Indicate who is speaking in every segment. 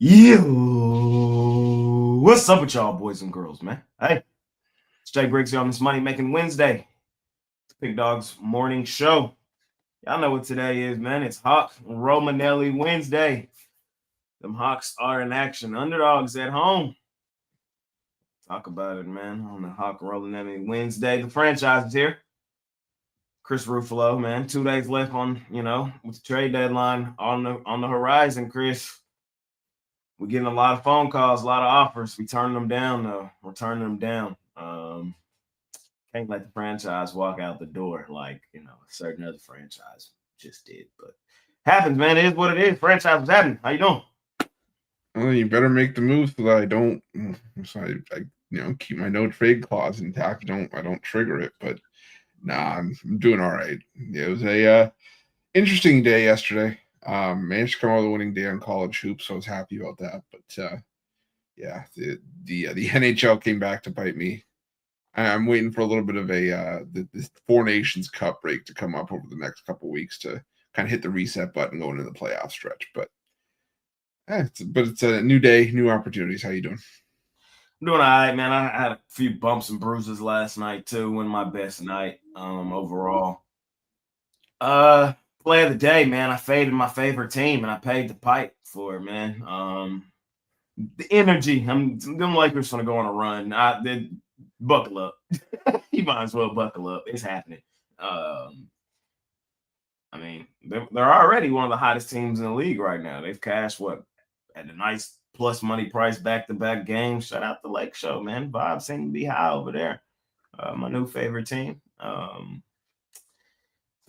Speaker 1: Yo, what's up with y'all boys and girls, man? Hey, it's Jay Briggs here on this Money Making Wednesday. It's Big Dog's morning show. Y'all know what today is, man. It's Hawk Romanelli Wednesday. Them Hawks are in action. Underdogs at home. Talk about it, man, on the Hawk Romanelli Wednesday. The franchise is here. Chris Ruffalo, man. 2 days left on, with the trade deadline on the horizon, Chris. We're getting a lot of phone calls, a lot of offers. We turn them down, though. We're turning them down. Can't let the franchise walk out the door like, a certain other franchise just did. But happens, man. It is what it is. Franchise is happening. How you doing?
Speaker 2: Well, you better make the move so that I don't. So I keep my no trade clause intact. I don't trigger it. But nah, I'm doing all right. It was a interesting day yesterday. Managed to come out with a winning day on college hoops, so I was happy about that. But yeah, the NHL came back to bite me. I'm waiting for a little bit of the Four Nations Cup break to come up over the next couple of weeks to kind of hit the reset button going into the playoff stretch. But it's a new day, new opportunities. How you doing?
Speaker 1: I'm doing all right, man. I had a few bumps and bruises last night too. Wasn't my best night overall. Play of the day, man. I faded my favorite team and I paid the pipe for it, man. The energy. Them Lakers gonna go on a run. Buckle up. You might as well buckle up. It's happening. They're already one of the hottest teams in the league right now. They've cashed at a nice plus money price back-to-back games. Shout out the Lake Show, man. Vibes seem to be high over there. My new favorite team.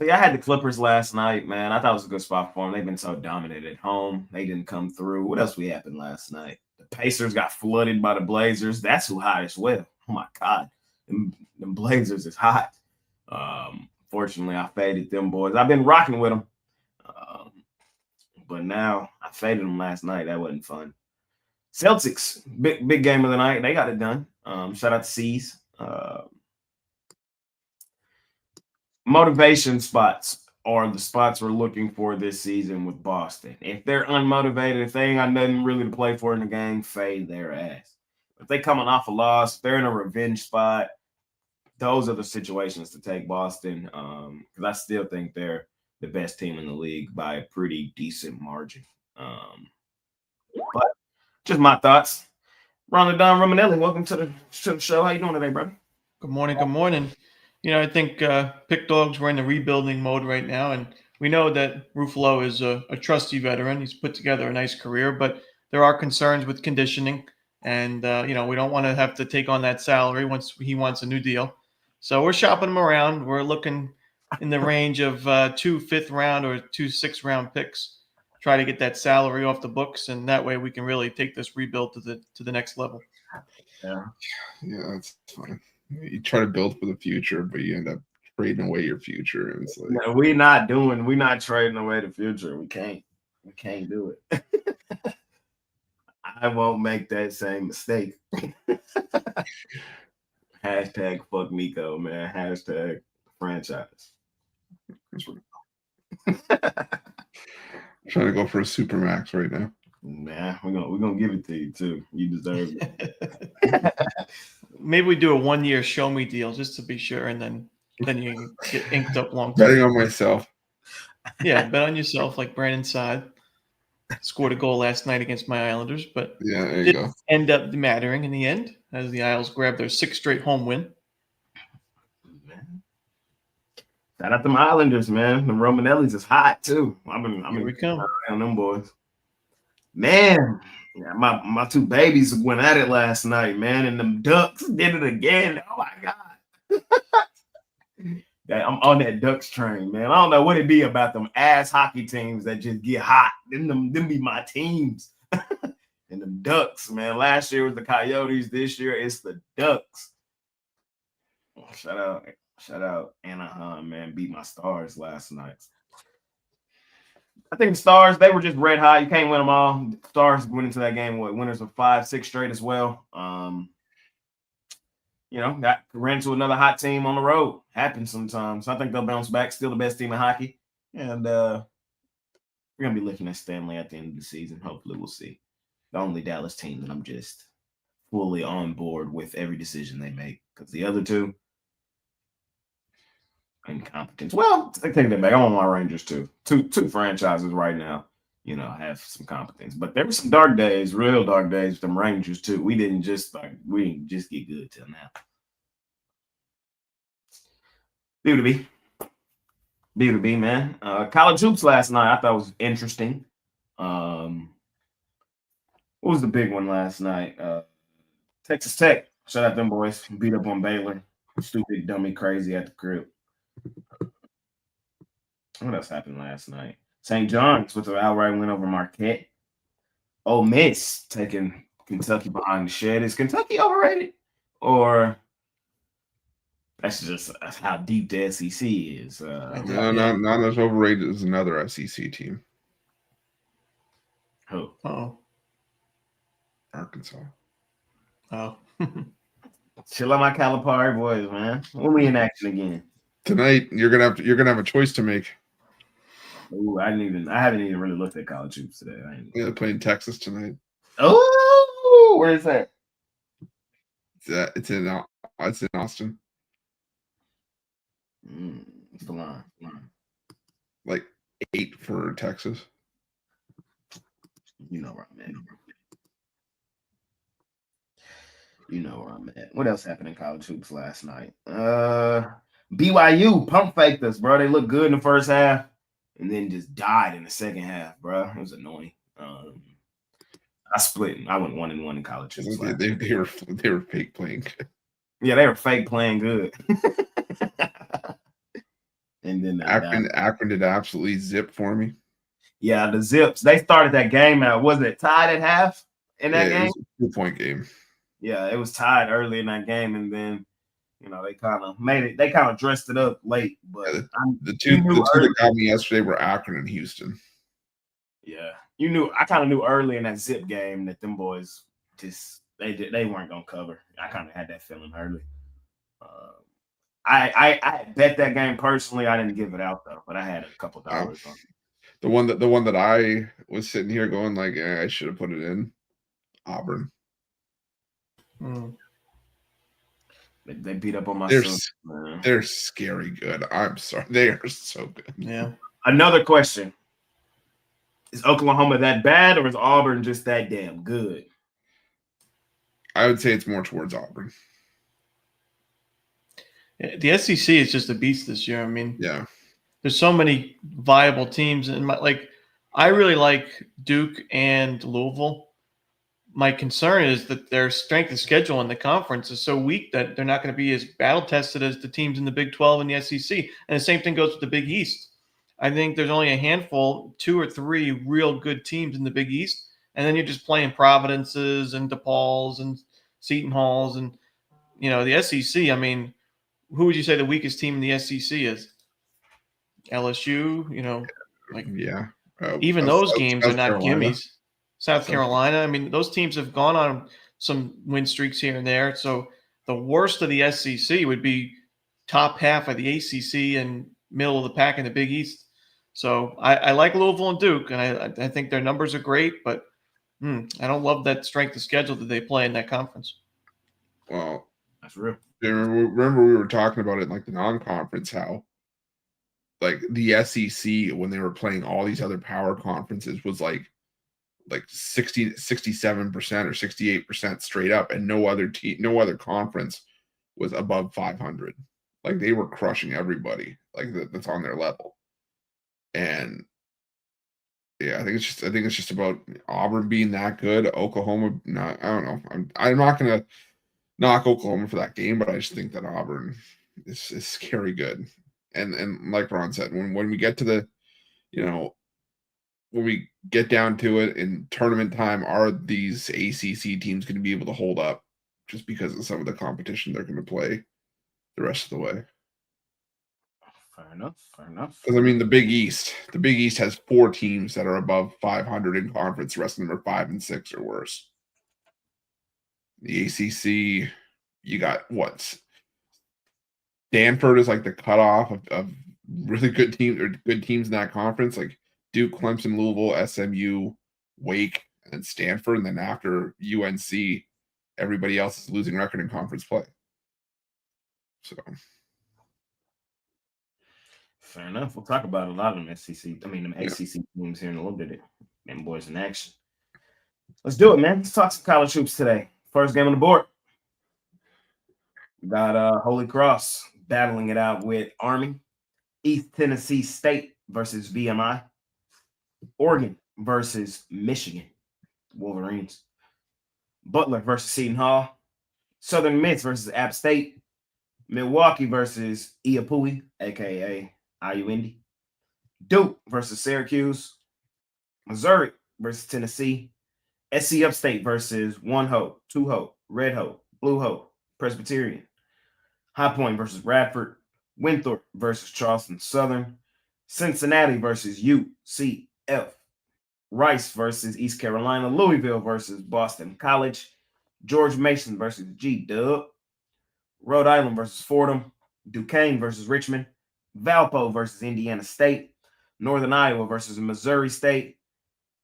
Speaker 1: So yeah, I had the Clippers last night, man. I thought it was a good spot for them. They've been so dominant at home. They didn't come through. What else happened last night? The Pacers got flooded by the Blazers. That's who hot as well. Oh my God. Them Blazers is hot. Fortunately, I faded them boys. I've been rocking with them. But now I faded them last night. That wasn't fun. Celtics, big game of the night. They got it done. Shout out to C's. Motivation spots are the spots we're looking for this season with Boston. If they're unmotivated, if they ain't got nothing really to play for in the game, fade their ass. If they coming off a loss, they're in a revenge spot. Those are the situations to take Boston because I still think they're the best team in the league by a pretty decent margin. But just my thoughts. Ron Don Romanelli, welcome to the show. How you doing today, brother?
Speaker 3: Good morning. Good morning. I think Pick Dogs, we're in the rebuilding mode right now, and we know that Ruffalo is a trusty veteran. He's put together a nice career, but there are concerns with conditioning, and we don't want to have to take on that salary once he wants a new deal. So we're shopping him around. We're looking in the range of 2 5th-round or 2 6th-round picks. Try to get that salary off the books, and that way we can really take this rebuild to the next level.
Speaker 2: Yeah, that's fine. You try to build for the future, but you end up trading away your future. And it's like,
Speaker 1: no, we're not trading away the future. We can't do it. I won't make that same mistake. Hashtag fuck Nico, man. Hashtag franchise.
Speaker 2: Trying to go for a super max right now.
Speaker 1: Nah, we're gonna give it to you too. You deserve it.
Speaker 3: Maybe we do a 1-year show me deal just to be sure, and then you can get inked up long
Speaker 2: term. Betting on myself.
Speaker 3: Yeah, bet on yourself like Brandon Saad. Scored a goal last night against my Islanders, but
Speaker 2: yeah, there you go.
Speaker 3: End up mattering in the end as the Isles grab their 6th straight home win.
Speaker 1: Shout out to my Islanders, man. The Romanellis is hot too.
Speaker 3: Here we come
Speaker 1: on them boys. Man, yeah, my two babies went at it last night, man, and them Ducks did it again. Oh my God. Yeah, I'm on that Ducks train, man. I don't know what it be about them ass hockey teams that just get hot. Them be my teams. And them Ducks, man. Last year was the Coyotes. This year it's the Ducks. Shout out Anaheim, man. Beat my Stars last night. I think the Stars, they were just red hot. You can't win them all. The Stars went into that game, winners of 5, 6 straight as well. Got ran into another hot team on the road. Happens sometimes. I think they'll bounce back. Still the best team in hockey. And we're going to be lifting that Stanley at the end of the season. Hopefully we'll see. the only Dallas team that I'm just fully on board with every decision they make. Because the other two, incompetence. Well, I take that back. I'm on my Rangers too. Two franchises right now, have some competence. But there were some dark days, real dark days with them Rangers too. We didn't just get good till now. Beauty, man. College hoops last night I thought was interesting. What was the big one last night? Texas Tech. Shout out them boys. Beat up on Baylor. Stupid, dummy, crazy at the crib. What else happened last night? St. John's with an outright win over Marquette. Ole Miss taking Kentucky behind the shed. Is Kentucky overrated? Or that's just how deep the SEC is?
Speaker 2: No, not as overrated as another SEC team.
Speaker 1: Who?
Speaker 3: Oh.
Speaker 2: Arkansas.
Speaker 3: Oh.
Speaker 1: Chill out my Calipari boys, man. When we in action again?
Speaker 2: Tonight you're gonna have a choice to make.
Speaker 1: Ooh, I haven't even really looked at college hoops today.
Speaker 2: Yeah, they're playing Texas tonight.
Speaker 1: Oh, where is that?
Speaker 2: It's in Austin.
Speaker 1: What's the line?
Speaker 2: Like 8 for Texas.
Speaker 1: You know where I'm at. What else happened in college hoops last night? BYU pump faked us, bro. They looked good in the first half and then just died in the second half, bro. It was annoying. I split. I went 1-1 in college hoops.
Speaker 2: They were fake playing.
Speaker 1: Yeah, they were fake playing good. And then
Speaker 2: Akron did absolutely zip for me.
Speaker 1: Yeah, the Zips. They started that game out. Was it tied at half in that game?
Speaker 2: It was a 2-point game.
Speaker 1: Yeah, it was tied early in that game, and then they kind of made it. They kind of dressed it up late. But
Speaker 2: the two that got me yesterday were Akron and Houston.
Speaker 1: Yeah, I kind of knew early in that Zip game that them boys just they weren't gonna cover. I kind of had that feeling early. I bet that game personally. I didn't give it out though, but I had a couple dollars on it.
Speaker 2: The one that I was sitting here going like, I should have put it in. Auburn.
Speaker 1: They beat up on my
Speaker 2: They're scary good. I'm sorry. They are so good.
Speaker 3: Yeah.
Speaker 1: Another question. Is Oklahoma that bad or is Auburn just that damn good?
Speaker 2: I would say it's more towards Auburn.
Speaker 3: The SEC is just a beast this year. I mean,
Speaker 2: yeah.
Speaker 3: There's so many viable teams. And I really like Duke and Louisville. My concern is that their strength of schedule in the conference is so weak that they're not going to be as battle-tested as the teams in the Big 12 and the SEC. And the same thing goes with the Big East. I think there's only a handful, 2 or 3 real good teams in the Big East. And then you're just playing Providences and DePauls and Seton Halls. And, the SEC, I mean, who would you say the weakest team in the SEC is? LSU,
Speaker 2: yeah.
Speaker 3: Even those games are not
Speaker 2: Carolina.
Speaker 3: gimmies. South Carolina, I mean, those teams have gone on some win streaks here and there. So the worst of the SEC would be top half of the ACC and middle of the pack in the Big East. So I like Louisville and Duke, and I think their numbers are great, but I don't love that strength of schedule that they play in that conference.
Speaker 2: Well,
Speaker 1: that's real.
Speaker 2: Remember we were talking about it in like the non-conference, how like the SEC when they were playing all these other power conferences was like 67% or 68% straight up, and no other conference was above 500. Like they were crushing everybody like that's on their level. And yeah, I think it's just about Auburn being that good. Oklahoma, I don't know. I'm not gonna knock Oklahoma for that game, but I just think that Auburn is scary good. And like Ron said, when we get to the, when we get down to it in tournament time, are these ACC teams going to be able to hold up just because of some of the competition they're going to play the rest of the way?
Speaker 1: Fair enough.
Speaker 2: Because I mean, the Big East has 4 teams that are above 500 in conference. The rest of them are 5 and 6 or worse. The ACC, you got what? Stanford is like the cutoff of really good teams or good teams in that conference, like Duke, Clemson, Louisville, SMU, Wake. and Stanford, and then after UNC, everybody else is losing record in conference play. So
Speaker 1: fair enough. We'll talk about a lot of them them ACC teams here in a little bit. Them boys in action. Let's do it, man. Let's talk some college hoops today. First game on the board. We got Holy Cross battling it out with Army. East Tennessee State versus VMI. Oregon versus Michigan. Wolverines. Butler versus Seton Hall. Southern Miss versus App State. Milwaukee versus Iapui, a.k.a. IU Indy. Duke versus Syracuse. Missouri versus Tennessee. SC Upstate versus One Hope, Two Hope, Red Hope, Blue Hope, Presbyterian. High Point versus Radford. Winthrop versus Charleston Southern. Cincinnati versus UCF. Rice versus East Carolina. Louisville versus Boston College. George Mason versus G-Dub. Rhode Island versus Fordham. Duquesne versus Richmond. Valpo versus Indiana State. Northern Iowa versus Missouri State.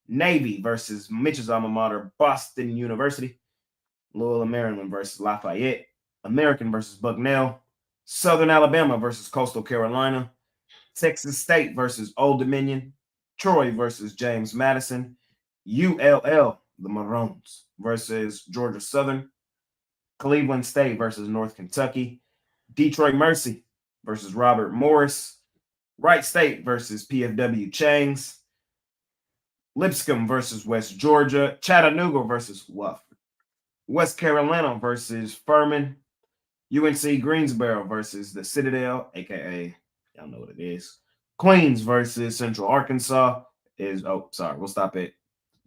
Speaker 1: Navy versus Mitchell's alma mater, Boston University. Louisville, Maryland versus Lafayette. American versus Bucknell. Southern Alabama versus Coastal Carolina. Texas State versus Old Dominion. Troy versus James Madison. ULL, the Maroons, versus Georgia Southern. Cleveland State versus North Kentucky. Detroit Mercy versus Robert Morris. Wright State versus PFW Changs. Lipscomb versus West Georgia. Chattanooga versus Wofford. West Carolina versus Furman. UNC Greensboro versus the Citadel, a.k.a. y'all know what it is. Queens versus Central Arkansas we'll stop at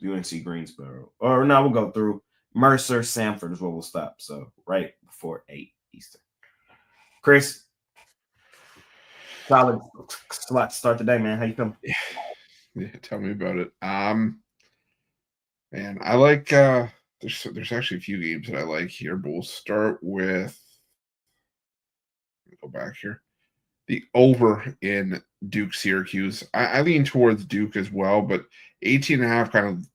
Speaker 1: UNC Greensboro. Or no, we'll go through Mercer, Samford is where we'll stop. So right before 8 Eastern. Chris, solid slot to start the day, man. How you feeling?
Speaker 2: Yeah, tell me about it. Man, I like there's actually a few games that I like here, but we'll start with go back here. The over in Duke Syracuse. I lean towards Duke as well, but 18.5 kind of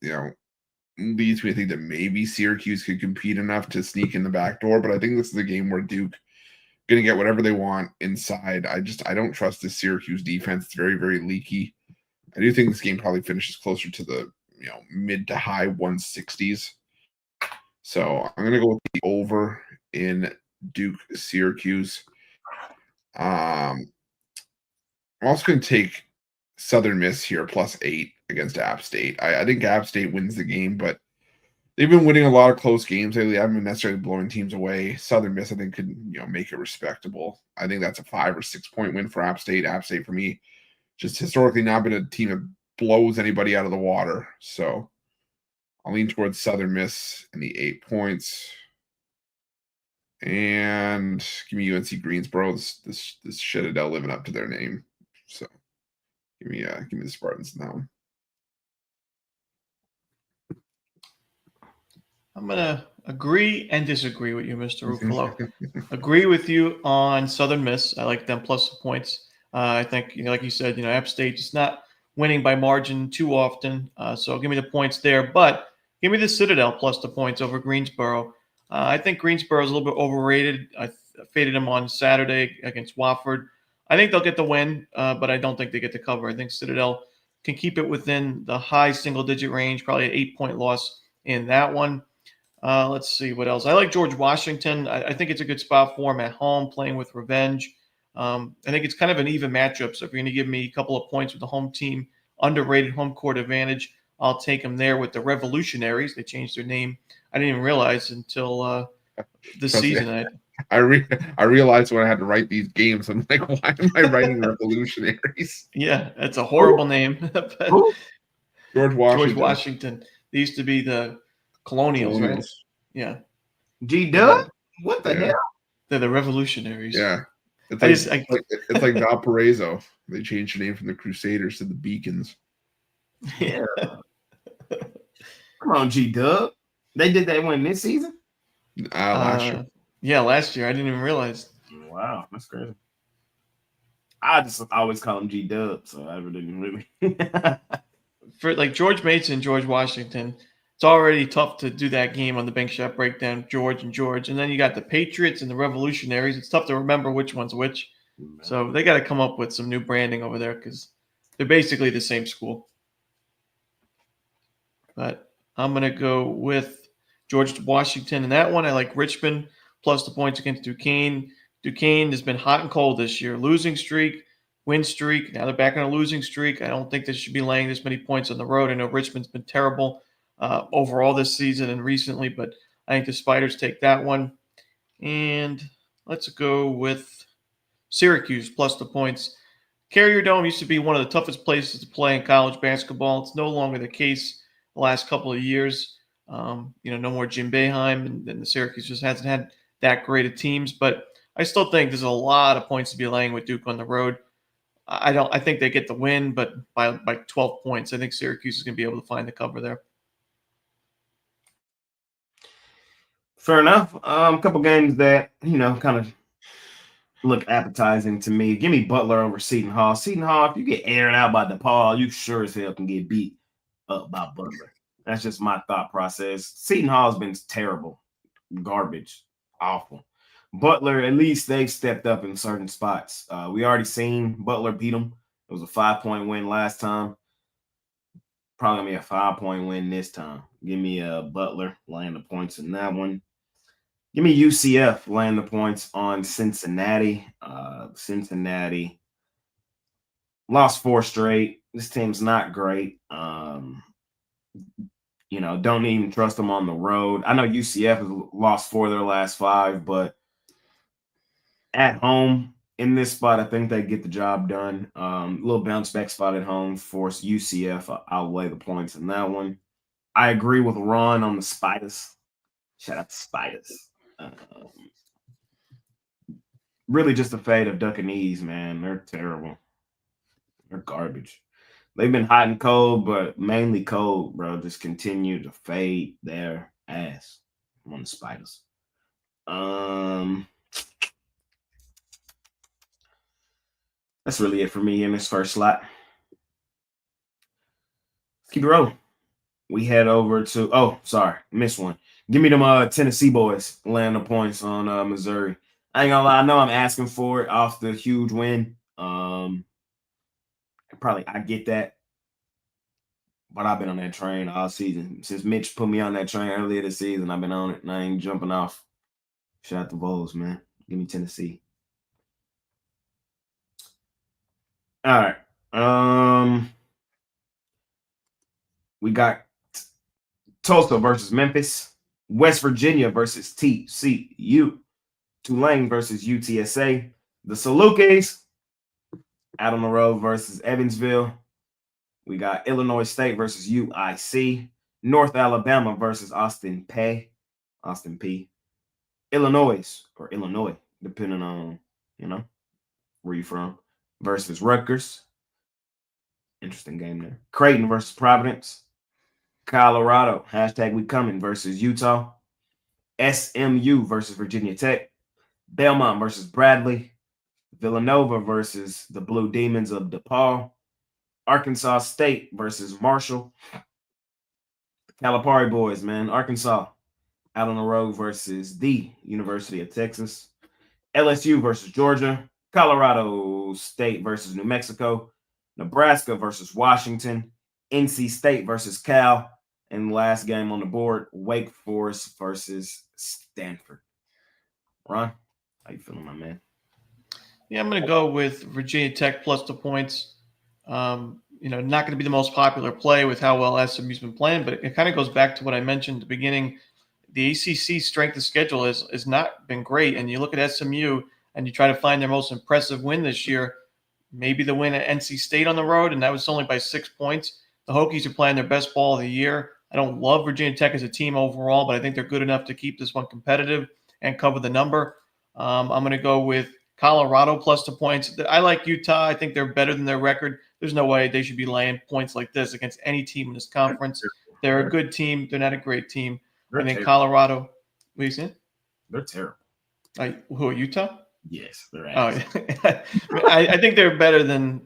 Speaker 2: leads me to think that maybe Syracuse could compete enough to sneak in the back door. But I think this is a game where Duke gonna get whatever they want inside. I don't trust this Syracuse defense. It's very, very leaky. I do think this game probably finishes closer to the mid to high 160s. So I'm gonna go with the over in Duke Syracuse. I'm also gonna take Southern Miss here +8 against App State. I think App State wins the game, but they've been winning a lot of close games lately. I haven't been necessarily blowing teams away. Southern Miss, I think, could make it respectable. I think that's a 5 or 6 point win for App State. App State for me, just historically not been a team that blows anybody out of the water. So I'll lean towards Southern Miss in the 8 points. And give me UNC Greensboro. This Citadel living up to their name. So give me the Spartans in that one.
Speaker 3: I'm going to agree and disagree with you, Mr. Ruffalo. Agree with you on Southern Miss. I like them plus the points. I think, like you said, App State is not winning by margin too often. So give me the points there. But give me the Citadel plus the points over Greensboro. I think Greensboro is a little bit overrated. I faded them on Saturday against Wofford. I think they'll get the win, but I don't think they get the cover. I think Citadel can keep it within the high single-digit range, probably an 8-point loss in that one. Let's see what else. I like George Washington. I think it's a good spot for him at home, playing with revenge. I think it's kind of an even matchup. So if you're going to give me a couple of points with the home team, underrated home court advantage, I'll take them there with the Revolutionaries. They changed their name. I didn't even realize until this season.
Speaker 2: I realized when I had to write these games, I'm like, why am I writing Revolutionaries?
Speaker 3: Yeah, that's a horrible name.
Speaker 2: George
Speaker 3: Washington. They used to be the Colonials, right? Yeah.
Speaker 1: G-Dub? What the hell?
Speaker 3: They're the Revolutionaries.
Speaker 2: Yeah. It's like Valparaiso. They changed the name from the Crusaders to the Beacons.
Speaker 1: Yeah. Come on, G-Dub. They did that one this season?
Speaker 2: Last year.
Speaker 3: Yeah, last year. I didn't even realize.
Speaker 1: Wow, that's crazy. I just always call him G-Dub, so I didn't really.
Speaker 3: For like George Mason, George Washington, It's already tough to do that game on the bank shot breakdown, George and George. And then you got the Patriots and the Revolutionaries. It's tough to remember which one's which. So they got to come up with some new branding over there because they're basically the same school. But I'm going to go with George Washington in that one. I like Richmond plus the points against Duquesne. Duquesne has been hot and cold this year. Losing streak, win streak. Now they're back on a losing streak. I don't think they should be laying this many points on the road. I know Richmond's been terrible overall this season and recently, but I think the Spiders take that one. And let's go with Syracuse plus the points. Carrier Dome used to be one of the toughest places to play in college basketball. It's no longer the case the last couple of years. No more Jim Boeheim, and the Syracuse just hasn't had that great of teams. But I still think there's a lot of points to be laying with Duke on the road. I think they get the win, but by 12 points. I think Syracuse is going to be able to find the cover there.
Speaker 1: Fair enough. A couple games that, kind of look appetizing to me. Give me Butler over Seton Hall. Seton Hall, if you get aired out by DePaul, you sure as hell can get beat up by Butler. That's just my thought process. Seton Hall's been terrible. Garbage. Awful. Butler, at least they've stepped up in certain spots. We already seen Butler beat them. It was a 5-point win last time. Probably going to be a 5-point win this time. Give me Butler laying the points in that one. Give me UCF laying the points on Cincinnati. Cincinnati lost 4 straight. This team's not great. Don't even trust them on the road. I know UCF has lost 4 of their last 5, but at home in this spot, I think they get the job done. Little bounce back spot at home force UCF. I'll lay the points in that one. I agree with Ron on the Spiders. Shout out to Spiders. Really just a fade of Duck and Ease, man. They're terrible. They're garbage. They've been hot and cold, but mainly cold, bro. Just continue to fade their ass on the Spiders. That's really it for me in this first slot. Let's keep it rolling. We head over to missed one. Give me them Tennessee boys laying the points on Missouri. I ain't gonna lie, I know I'm asking for it off the huge win. I get that. But I've been on that train all season. Since Mitch put me on that train earlier this season, I've been on it and I ain't jumping off. Shout out the Vols, man. Give me Tennessee. All right. We got Tulsa versus Memphis, West Virginia versus TCU, Tulane versus UTSA, the Salukis out on the road versus Evansville. We got Illinois State versus UIC, North Alabama versus Austin P, Illinois, depending on, where you're from, versus Rutgers. Interesting game there. Creighton versus Providence. Colorado, #we coming versus Utah. SMU versus Virginia Tech. Belmont versus Bradley. Villanova versus the Blue Demons of DePaul. Arkansas State versus Marshall. Calipari boys, man. Arkansas out on the road versus the University of Texas. LSU versus Georgia. Colorado State versus New Mexico. Nebraska versus Washington. NC State versus Cal. And last game on the board, Wake Forest versus Stanford. Ron, how you feeling, my man?
Speaker 3: Yeah, I'm going to go with Virginia Tech plus the points. Not going to be the most popular play with how well SMU's been playing, but it kind of goes back to what I mentioned at the beginning. The ACC strength of schedule has not been great, and you look at SMU and you try to find their most impressive win this year, maybe the win at NC State on the road, and that was only by 6 points. The Hokies are playing their best ball of the year. I don't love Virginia Tech as a team overall, but I think they're good enough to keep this one competitive and cover the number. I'm going to go with Colorado plus the points. I like Utah. I think they're better than their record. There's no way they should be laying points like this against any team in this conference. They're a good team. They're not a great team. I think Colorado. What are you saying?
Speaker 1: They're terrible.
Speaker 3: Who are Utah?
Speaker 1: Yes, they're ass.
Speaker 3: I think they're better than,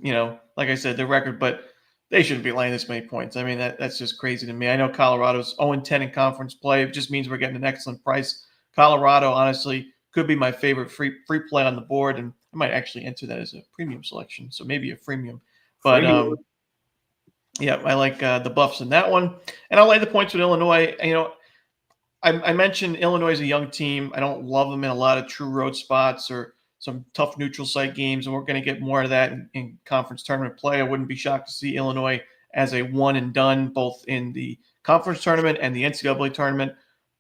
Speaker 3: like I said, their record. But they shouldn't be laying this many points. I mean, that's just crazy to me. I know Colorado's 0-10 in conference play. It just means we're getting an excellent price. Colorado, honestly, could be my favorite free play on the board, and I might actually enter that as a premium selection, so maybe a freemium. But yeah, I like the Buffs in that one, and I'll lay the points with Illinois. You know, I mentioned Illinois is a young team. I don't love them in a lot of true road spots or some tough neutral site games, and we're going to get more of that in conference tournament play. I wouldn't be shocked to see Illinois as a one and done, both in the conference tournament and the NCAA tournament.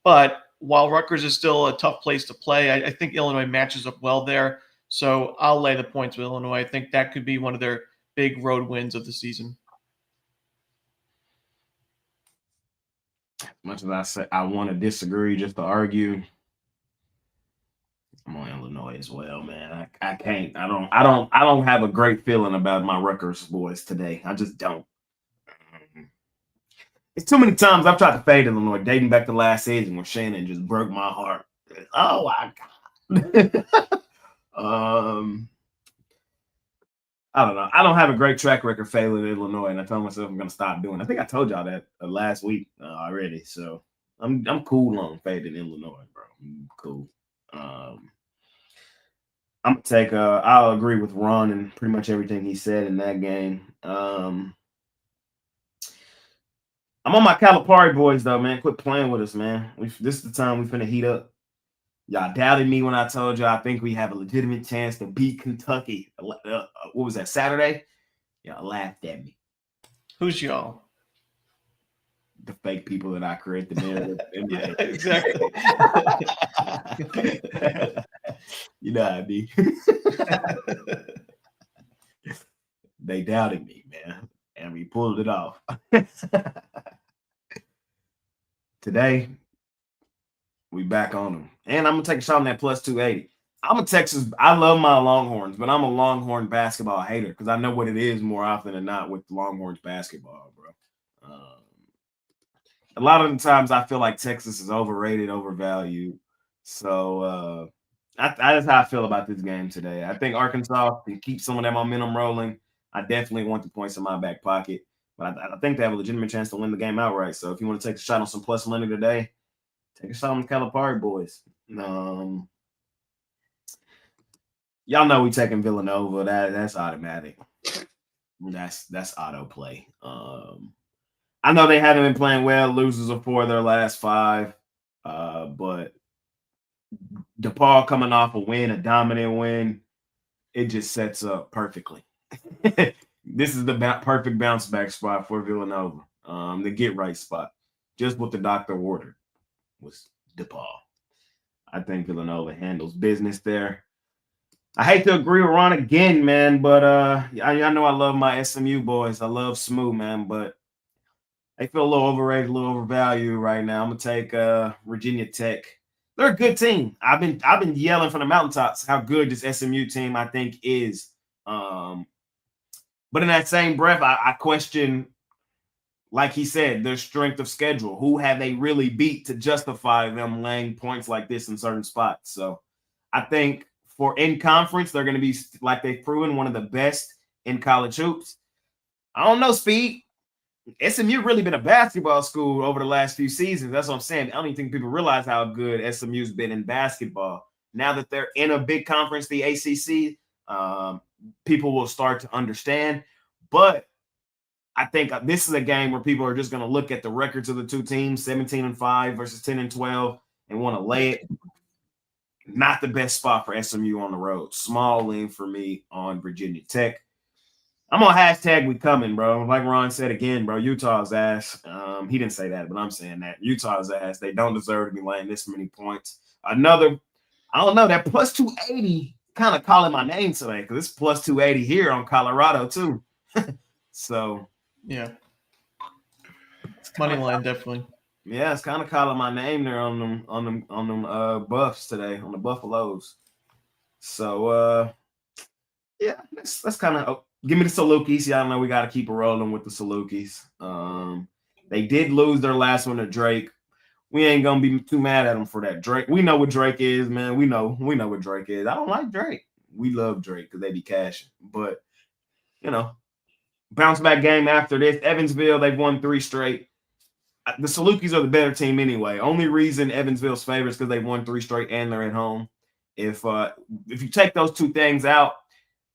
Speaker 3: But while Rutgers is still a tough place to play, I think Illinois matches up well there. So I'll lay the points with Illinois. I think that could be one of their big road wins of the season.
Speaker 1: Much as I say I want to disagree just to argue, I'm on Illinois as well, man. I can't. I don't have a great feeling about my Rutgers boys today. I just don't. It's too many times I've tried to fade Illinois, dating back to last season where Shannon just broke my heart. Oh my God. I don't know. I don't have a great track record failing Illinois, and I told myself I'm gonna stop doing it. I think I told y'all that last week already. So I'm cool on fading Illinois, bro. I'm cool. I'm gonna take I'll agree with Ron and pretty much everything he said in that game. I'm on my Calipari boys though, man. Quit playing with us, man. This is the time we finna heat up. Y'all doubted me when I told you I think we have a legitimate chance to beat Kentucky. What was that, Saturday? Y'all laughed at me.
Speaker 3: Who's y'all?
Speaker 1: The fake people that I create the narrative.
Speaker 3: Yeah, exactly.
Speaker 1: You know what I mean? They doubted me, man. And we pulled it off. Today, we back on them. And I'm going to take a shot on that plus 280. I'm a Texas. I love my Longhorns, but I'm a Longhorn basketball hater because I know what it is more often than not with Longhorns basketball, bro. A lot of the times I feel like Texas is overrated, overvalued. So that's how I feel about this game today. I think Arkansas can keep some of that momentum rolling. I definitely want the points in my back pocket, but I think they have a legitimate chance to win the game outright. So if you want to take a shot on some plus money today, take a shot on the Calipari boys. Y'all know we taking Villanova. That's automatic. That's auto play. I know they haven't been playing well. Losers of 4 of their last 5. But DePaul coming off a win, a dominant win, it just sets up perfectly. This is the perfect bounce back spot for Villanova. The get right spot. Just what the doctor ordered was DePaul. I think Villanova handles business there. I hate to agree with Ron again, man, but I know I love my SMU boys. I love Smooth, man, but they feel a little overrated, a little overvalued right now. I'm gonna take Virginia Tech. They're a good team. I've been yelling from the mountaintops how good this SMU team I think is. But in that same breath, I question, like he said, their strength of schedule. Who have they really beat to justify them laying points like this in certain spots? So I think for in conference, they're going to be, like they've proven, one of the best in college hoops. I don't know, Speed. SMU really been a basketball school over the last few seasons. That's what I'm saying. I don't even think people realize how good SMU's been in basketball. Now that they're in a big conference, the ACC, people will start to understand. But I think this is a game where people are just going to look at the records of the two teams, 17-5 versus 10-12, and want to lay it. Not the best spot for SMU on the road. Small lean for me on Virginia Tech. I'm on hashtag we coming, bro. Like Ron said again, bro, Utah's ass. He didn't say that, but I'm saying that. Utah's ass. They don't deserve to be laying this many points. Another, I don't know, that plus 280 kind of calling my name today because it's plus 280 here on Colorado too. So
Speaker 3: yeah. Money line, definitely.
Speaker 1: Yeah, it's kind of calling my name there on them Buffs today, on the Buffaloes. So yeah, that's kind of give me the Salukis. Y'all know we got to keep it rolling with the Salukis. They did lose their last one to Drake. We ain't gonna be too mad at them for that. Drake, we know what Drake is, man. We know what Drake is. I don't like Drake. We love Drake because they be cashing, but you know, bounce back game after this. Evansville, they've won 3 straight. The Salukis are the better team anyway. Only reason Evansville's favorites because they've won 3 straight and they're at home. If you take those 2 things out,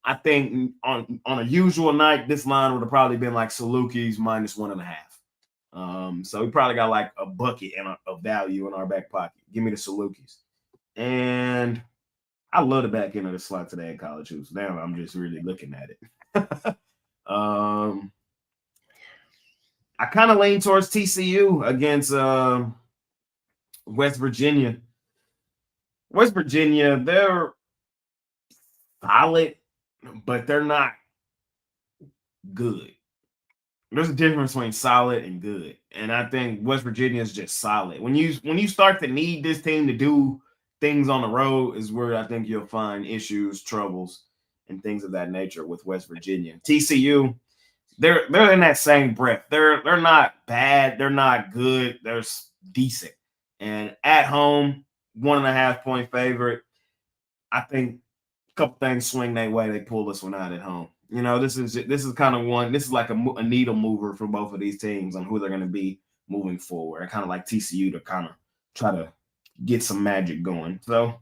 Speaker 1: I think on a usual night, this line would have probably been like Salukis minus 1.5. So we probably got like a bucket of value in our back pocket. Give me the Salukis. And I love the back end of the slot today in college hoops. Now I'm just really looking at it. I kind of lean towards TCU against West Virginia. West Virginia, they're solid, but they're not good. There's a difference between solid and good. And I think West Virginia is just solid. When you start to need this team to do things on the road is where I think you'll find issues, troubles, and things of that nature with West Virginia. TCU, they're in that same breath. They're not bad. They're not good. They're decent. And at home, 1.5 point favorite. I think a couple things swing their way. They pull this one out at home. You know, this is kind of one. This is like a needle mover for both of these teams on who they're going to be moving forward. I kind of like TCU to kind of try to get some magic going. So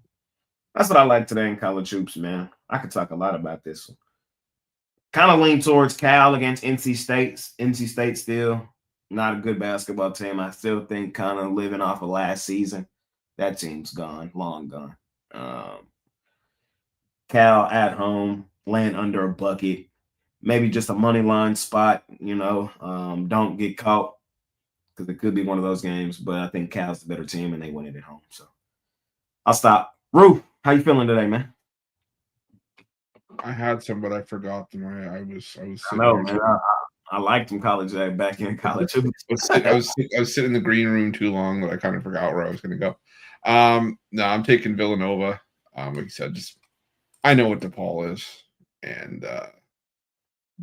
Speaker 1: that's what I like today in college hoops, man. I could talk a lot about this one. Kind of lean towards Cal against NC State. NC State still not a good basketball team. I still think kind of living off of last season. That team's gone, long gone. Cal at home, land under a bucket, maybe just a money line spot, you know. Don't get caught because it could be one of those games, but I think Cal's the better team and they win it at home. So I'll stop. Rue, how you feeling today, man?
Speaker 2: I had some, but I forgot them. I was
Speaker 1: I know, man. I liked them back in college.
Speaker 2: I was sitting in the green room too long that I kind of forgot where I was going to go. No, I'm taking Villanova. Like you said, just I know what DePaul is, and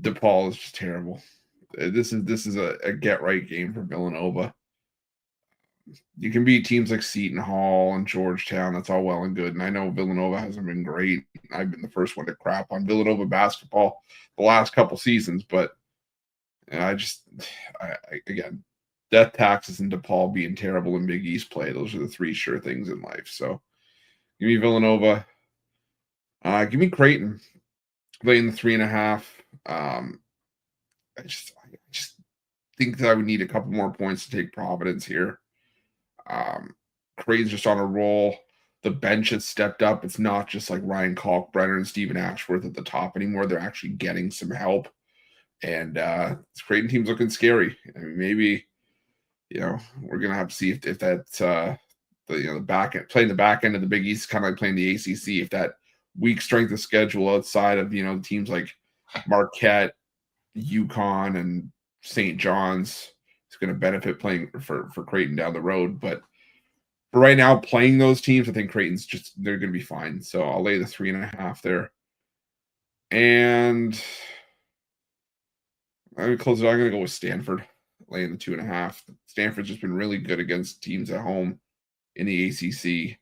Speaker 2: DePaul is just terrible. This is a get right game for Villanova. You can beat teams like Seton Hall and Georgetown. That's all well and good. And I know Villanova hasn't been great. I've been the first one to crap on Villanova basketball the last couple seasons, but again, death taxes and DePaul being terrible in Big East play. Those are the 3 sure things in life. So give me Villanova. Give me Creighton playing the 3.5. I just think that I would need a couple more points to take Providence here. Creighton's just on a roll. The bench has stepped up. It's not just like Ryan Kalkbrenner and Stephen Ashworth at the top anymore. They're actually getting some help. And this Creighton team's looking scary. I mean, maybe, we're going to have to see if that's the back end, playing the back end of the Big East, kind of like playing the ACC, if that weak strength of schedule outside of, teams like Marquette, UConn, and St. John's is going to benefit playing for Creighton down the road. But for right now, playing those teams, I think Creighton's they're going to be fine. So I'll lay the 3.5 there. And I'm going to go with Stanford, laying the 2.5. Stanford's just been really good against teams at home in the ACC.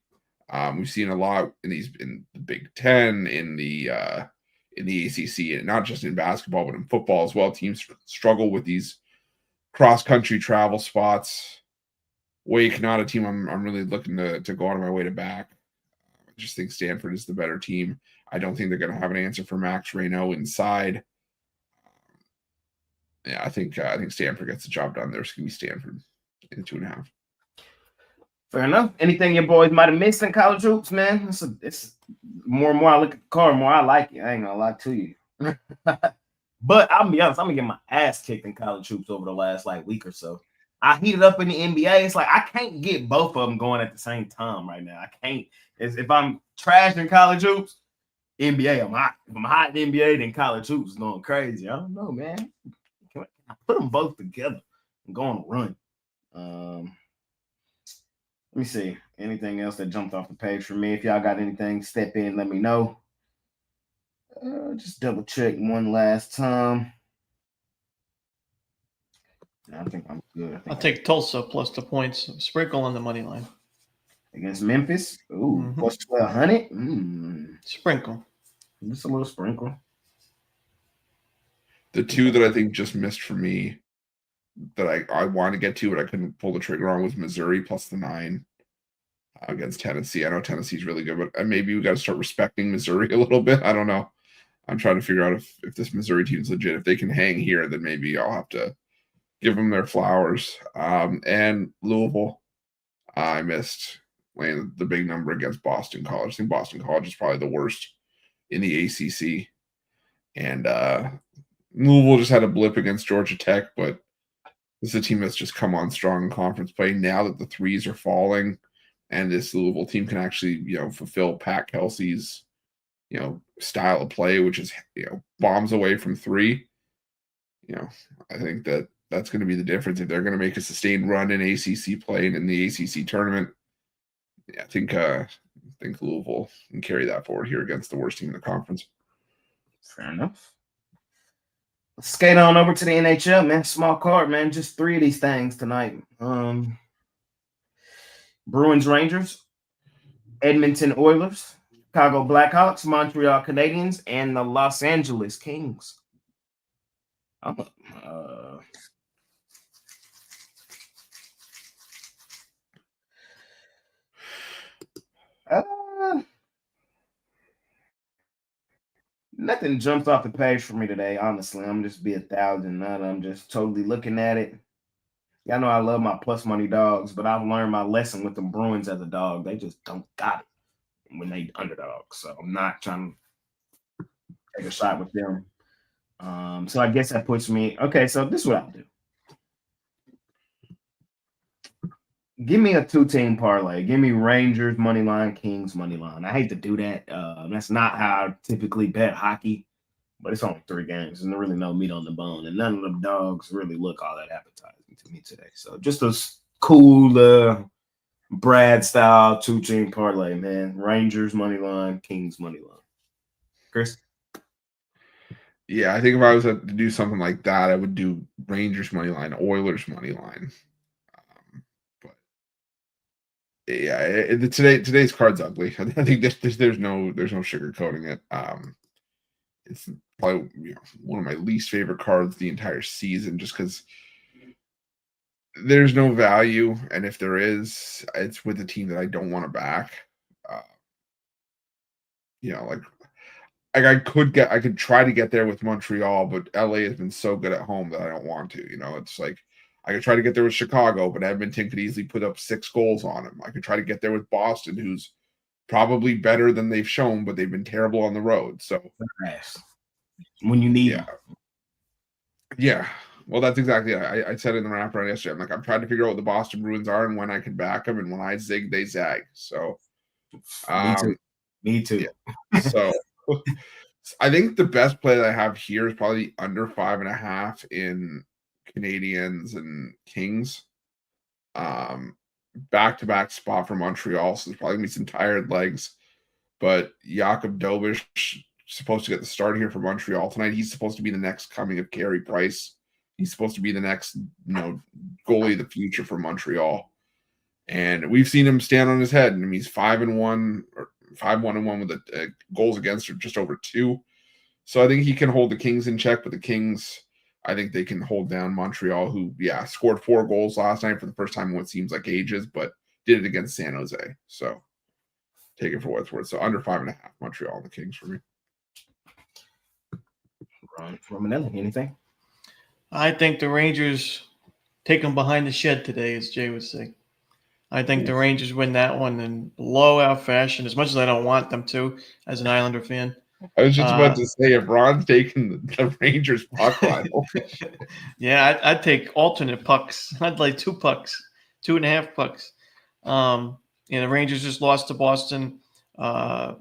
Speaker 2: We've seen a lot in the Big Ten, in the ACC, and not just in basketball, but in football as well. Teams struggle with these cross-country travel spots. Wake, not a team I'm really looking to go out of my way to back. I just think Stanford is the better team. I don't think they're going to have an answer for Max Reno inside. Yeah, I think Stanford gets the job done there. It's going to be Stanford in 2.5.
Speaker 1: Fair enough. Anything your boys might have missed in college hoops, man? It's more and more I look at the card, more I like it. I ain't gonna lie to you. But I'll be honest, I'm gonna get my ass kicked in college hoops over the last week or so. I heated up in the NBA. It's like I can't get both of them going at the same time right now. I can't. If I'm trash in college hoops, NBA, I'm hot. If I'm hot in NBA, then college hoops is going crazy. I don't know, man. Can I put them both together and go on a run? Let me see. Anything else that jumped off the page for me? If y'all got anything, step in, let me know. Just double check one last time. I think I'm good.
Speaker 3: I'll take Tulsa plus the points. Sprinkle on the money line.
Speaker 1: Against Memphis? Ooh, plus 1,200?
Speaker 3: Sprinkle.
Speaker 1: Just a little sprinkle.
Speaker 2: The two that I think just missed for me that I want to get to, but I couldn't pull the trigger on was Missouri plus the 9 against Tennessee. I know Tennessee's really good, but maybe we got to start respecting Missouri a little bit. I don't know. I'm trying to figure out if this Missouri team's legit. If they can hang here, then maybe I'll have to give them their flowers. And Louisville, I missed laying the big number against Boston College. I think Boston College is probably the worst in the ACC. And Louisville just had a blip against Georgia Tech, but this is a team that's just come on strong in conference play. Now that the threes are falling and this Louisville team can actually, fulfill Pat Kelsey's, style of play, which is, bombs away from three, I think that's going to be the difference. If they're going to make a sustained run in ACC play and in the ACC tournament, I think Louisville can carry that forward here against the worst team in the conference.
Speaker 1: Fair enough. Let's skate on over to the NHL, man. Small card, man. Just 3 of these things tonight. Bruins Rangers, Edmonton Oilers, Chicago Blackhawks, Montreal Canadiens, and the Los Angeles Kings. Nothing jumps off the page for me today, honestly. I'm just be 1,000. I'm just totally looking at it. Y'all know I love my plus money dogs, but I've learned my lesson with the Bruins as a dog. They just don't got it when they underdogs. So I'm not trying to take a shot with them. So I guess that puts me okay. So this is what I'll do. Give me a 2-team parlay. Give me Rangers money line, Kings money line. I hate to do that. That's not how I typically bet hockey, but it's only 3 games. There's really no meat on the bone, and none of them dogs really look all that appetizing to me today. So just a cool Brad style 2-team parlay, man. Rangers money line, Kings money line. Chris?
Speaker 2: Yeah, I think if I was to do something like that, I would do Rangers money line, Oilers money line. Yeah, today's card's ugly. I think there's no sugarcoating it. It's probably one of my least favorite cards the entire season, just because there's no value, and if there is, it's with a team that I don't want to back. I could try to get there with Montreal, but LA has been so good at home that I don't want to. It's like I could try to get there with Chicago, but Edmonton could easily put up 6 goals on them. I could try to get there with Boston, who's probably better than they've shown, but they've been terrible on the road. So
Speaker 1: when you need them.
Speaker 2: Yeah. Well, that's exactly it. I said in the wrap around yesterday, I'm trying to figure out what the Boston Bruins are and when I can back them, and when I zig, they zag. So
Speaker 1: Me too.
Speaker 2: Yeah. So I think the best play that I have here is probably under 5.5 in Canadiens and Kings. Back-to-back spot for Montreal, so there's probably gonna be some tired legs. But Jakub Dobish supposed to get the start here for Montreal tonight. He's supposed to be the next coming of Carey Price. He's supposed to be the next, goalie of the future for Montreal. And we've seen him stand on his head, and he's 5-1 or 5-1-1 with the goals against just over 2. So I think he can hold the Kings in check, but the Kings, I think they can hold down Montreal, who, scored 4 goals last night for the first time in what seems like ages, but did it against San Jose. So take it for what it's worth. So under 5.5 Montreal and the Kings for me.
Speaker 1: Ron Romanelli, anything?
Speaker 3: I think the Rangers take them behind the shed today, as Jay would say. I think the Rangers win that one in blowout fashion, as much as I don't want them to, as an Islander fan.
Speaker 2: I was just about to say, if Ron's taking the Rangers puck line.
Speaker 3: Yeah, I'd take alternate pucks. I'd like 2 pucks, 2.5 pucks. The Rangers just lost to Boston. I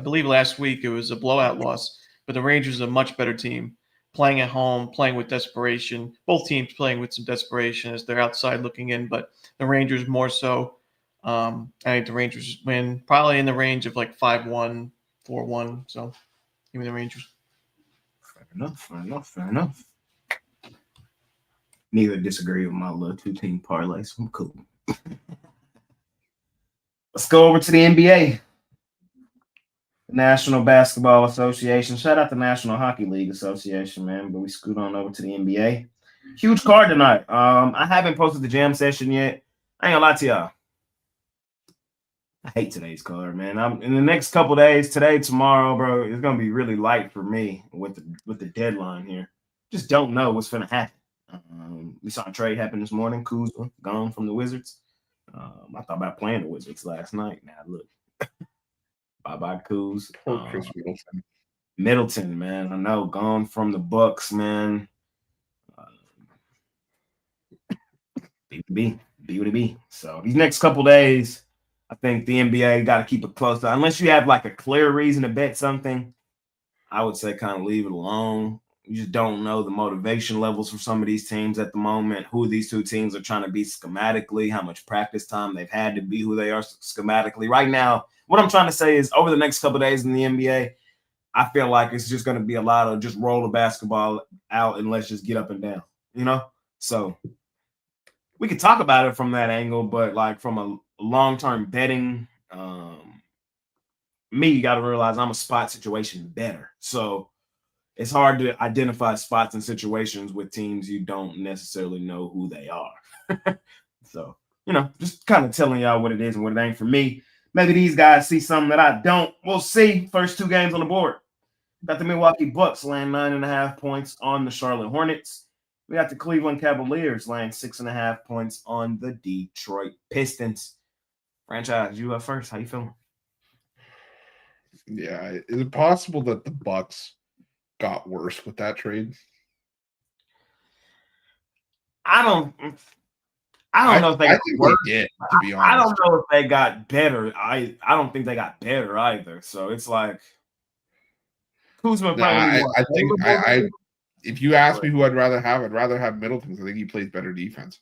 Speaker 3: believe last week it was a blowout loss, but the Rangers are a much better team, playing at home, playing with desperation. Both teams playing with some desperation as they're outside looking in, but the Rangers more so. I think the Rangers win probably in the range of like 5-1, 4-1. So give me the Rangers.
Speaker 1: Fair enough. Neither disagree with my little 2-team parlay, so I'm cool. Let's go over to the NBA. National Basketball Association. Shout out to National Hockey League Association, man. But we scoot on over to the NBA. Huge card tonight. I haven't posted the jam session yet. I ain't gonna lie to y'all. I hate today's card, man. I'm in the next couple days, today, tomorrow, bro. It's gonna be really light for me with the deadline here. Just don't know what's gonna happen. We saw a trade happen this morning. Kuzma gone from the Wizards. I thought about playing the Wizards last night. Now look, bye Kuz.
Speaker 2: Poor Chris Middleton.
Speaker 1: Middleton, man. I know, gone from the Bucks, man. B what it be. So these next couple days, I think the NBA got to keep it close. Unless you have like a clear reason to bet something, I would say kind of leave it alone. You just don't know the motivation levels for some of these teams at the moment, who these two teams are trying to be schematically, how much practice time they've had to be who they are schematically. Right now, what I'm trying to say is over the next couple of days in the NBA, I feel like it's just going to be a lot of just roll the basketball out and let's just get up and down, you know? So we could talk about it from that angle, but like from a long-term betting, you got to realize I'm a spot situation better. So it's hard to identify spots and situations with teams you don't necessarily know who they are. So, just kind of telling y'all what it is and what it ain't for me. Maybe these guys see something that I don't. We'll see. First two games on the board. Got the Milwaukee Bucks laying 9.5 points on the Charlotte Hornets. We got the Cleveland Cavaliers laying 6.5 points on the Detroit Pistons. Franchise, you up first. How you feeling?
Speaker 2: Yeah, is it possible that the Bucks got worse with that trade?
Speaker 1: I don't know if they got
Speaker 2: think
Speaker 1: worse.
Speaker 2: they did, to be honest.
Speaker 1: I don't know if they got better. I don't think they got better either. So it's like Kuzma probably.
Speaker 2: I think if you ask me who I'd rather have Middleton because I think he plays better defense.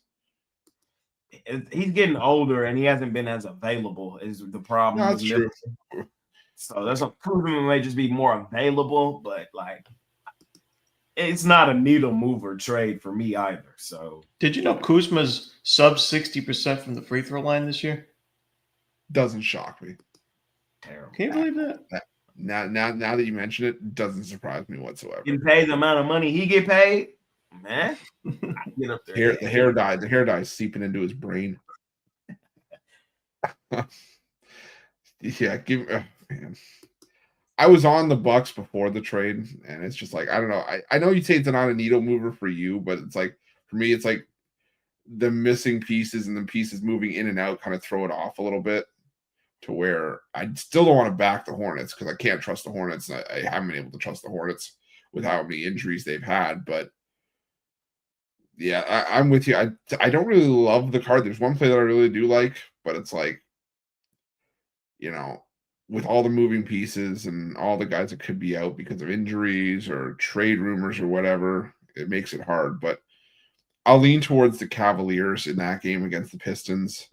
Speaker 1: He's getting older and he hasn't been as available is the problem.
Speaker 2: No, that's true.
Speaker 1: So that's a Kuzma may just be more available, but like it's not a needle mover trade for me either. So
Speaker 3: did you know Kuzma's sub 60% from the free throw line this year?
Speaker 2: Doesn't shock me.
Speaker 1: Terrible.
Speaker 3: Can you believe that?
Speaker 2: Now that you mention it, doesn't surprise me whatsoever.
Speaker 1: You pay the amount of money he get paid, man. I get up there.
Speaker 2: The hair dye is seeping into his brain. Yeah, man. I was on the Bucks before the trade, and it's just like I don't know. I know you say it's not a needle mover for you, but it's like for me, it's like the missing pieces and the pieces moving in and out kind of throw it off a little bit. To where I still don't want to back the Hornets because I can't trust the Hornets. And I haven't been able to trust the Hornets with how many injuries they've had. But yeah, I'm with you. I don't really love the card. There's one play that I really do like, but it's like, with all the moving pieces and all the guys that could be out because of injuries or trade rumors or whatever, it makes it hard. But I'll lean towards the Cavaliers in that game against the Pistons.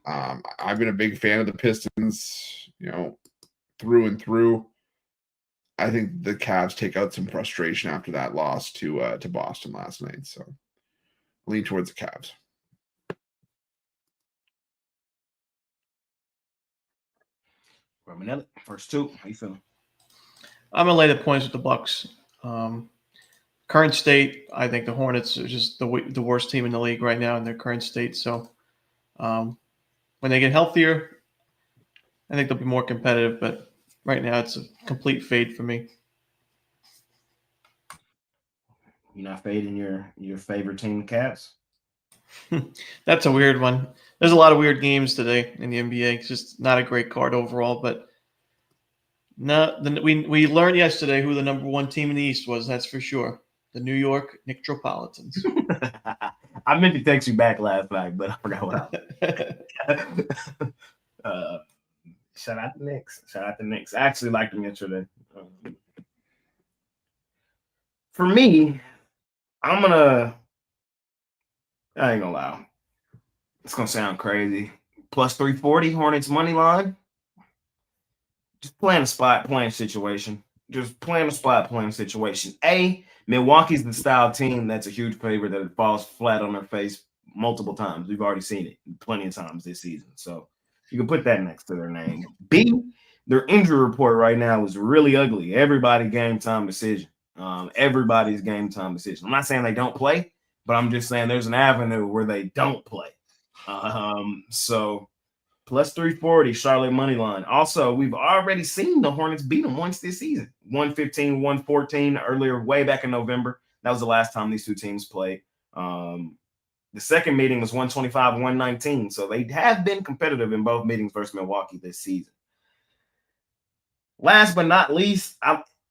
Speaker 2: I've been a big fan of the Pistons, through and through. I think the Cavs take out some frustration after that loss to Boston last night. So lean towards the Cavs.
Speaker 1: Romanelli, first two. How you feeling?
Speaker 3: I'm gonna lay the points with the Bucks. Current state, I think the Hornets are just the worst team in the league right now in their current state. So when they get healthier, I think they'll be more competitive. But right now, it's a complete fade for me.
Speaker 1: You're not fading your favorite team, the Cavs?
Speaker 3: That's a weird one. There's a lot of weird games today in the NBA. It's just not a great card overall. But we learned yesterday who the number one team in the East was. That's for sure. The New York Knicks-tropolitans.
Speaker 1: I meant to text you back last night, but I forgot what shout out the Knicks. I actually liked them yesterday. For me, I ain't gonna lie. It's gonna sound crazy. Plus 340 Hornets money line. Just playing a spot, playing situation. Milwaukee's the style team that's a huge favorite that falls flat on their face multiple times. We've already seen it plenty of times this season. So you can put that next to their name. B, their injury report right now is really ugly. Everybody game time decision. Everybody's game time decision. I'm not saying they don't play, but I'm just saying there's an avenue where they don't play. So plus 340, Charlotte money line. Also, we've already seen the Hornets beat them once this season. 115, 114 earlier, way back in November. That was the last time these two teams played. The second meeting was 125, 119. So they have been competitive in both meetings versus Milwaukee this season. Last but not least,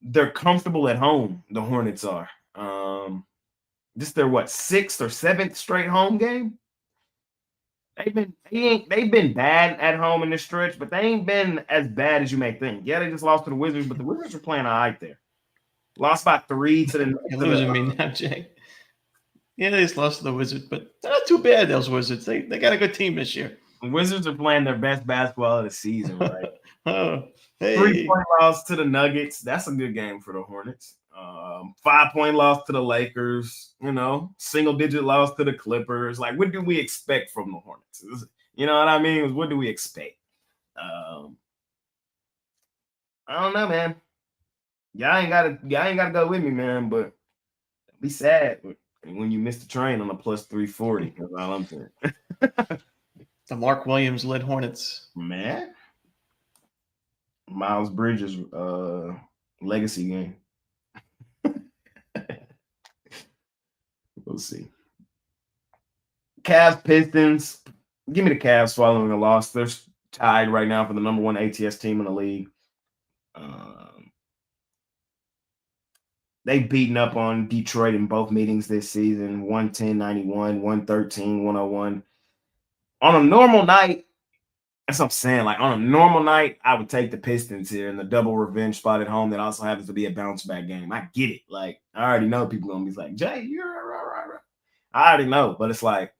Speaker 1: they're comfortable at home. The Hornets are. This is their sixth or seventh straight home game. They've been bad at home in this stretch, but they ain't been as bad as you may think. Yeah, they just lost to the Wizards, but the Wizards are playing all right there. Lost by 3 to the.
Speaker 3: You're losing me now, Jay. Yeah, they just lost to the Wizards, but they're not too bad. Those Wizards, they got a good team this year.
Speaker 1: The Wizards are playing their best basketball of the season, right?
Speaker 3: Hey.
Speaker 1: 3-point loss to the Nuggets. That's a good game for the Hornets. 5-point loss to the Lakers. Single-digit loss to the Clippers. Like, what do we expect from the Hornets? You know what I mean? What do we expect? I don't know, man. Y'all ain't gotta go with me, man. But be sad when you miss the train on a plus 340. That's all I'm saying.
Speaker 3: The Mark Williams led Hornets,
Speaker 1: man. Miles Bridges legacy game. We'll see. Cavs, Pistons. Give me the Cavs following a loss. They're tied right now for the number one ATS team in the league. They've beaten up on Detroit in both meetings this season. 110-91, 113-101. On a normal night, that's what I'm saying. Like, on a normal night, I would take the Pistons here in the double revenge spot at home that also happens to be a bounce-back game. I get it. Like, I already know people going to be like, Jay, you're right. I already know, but it's like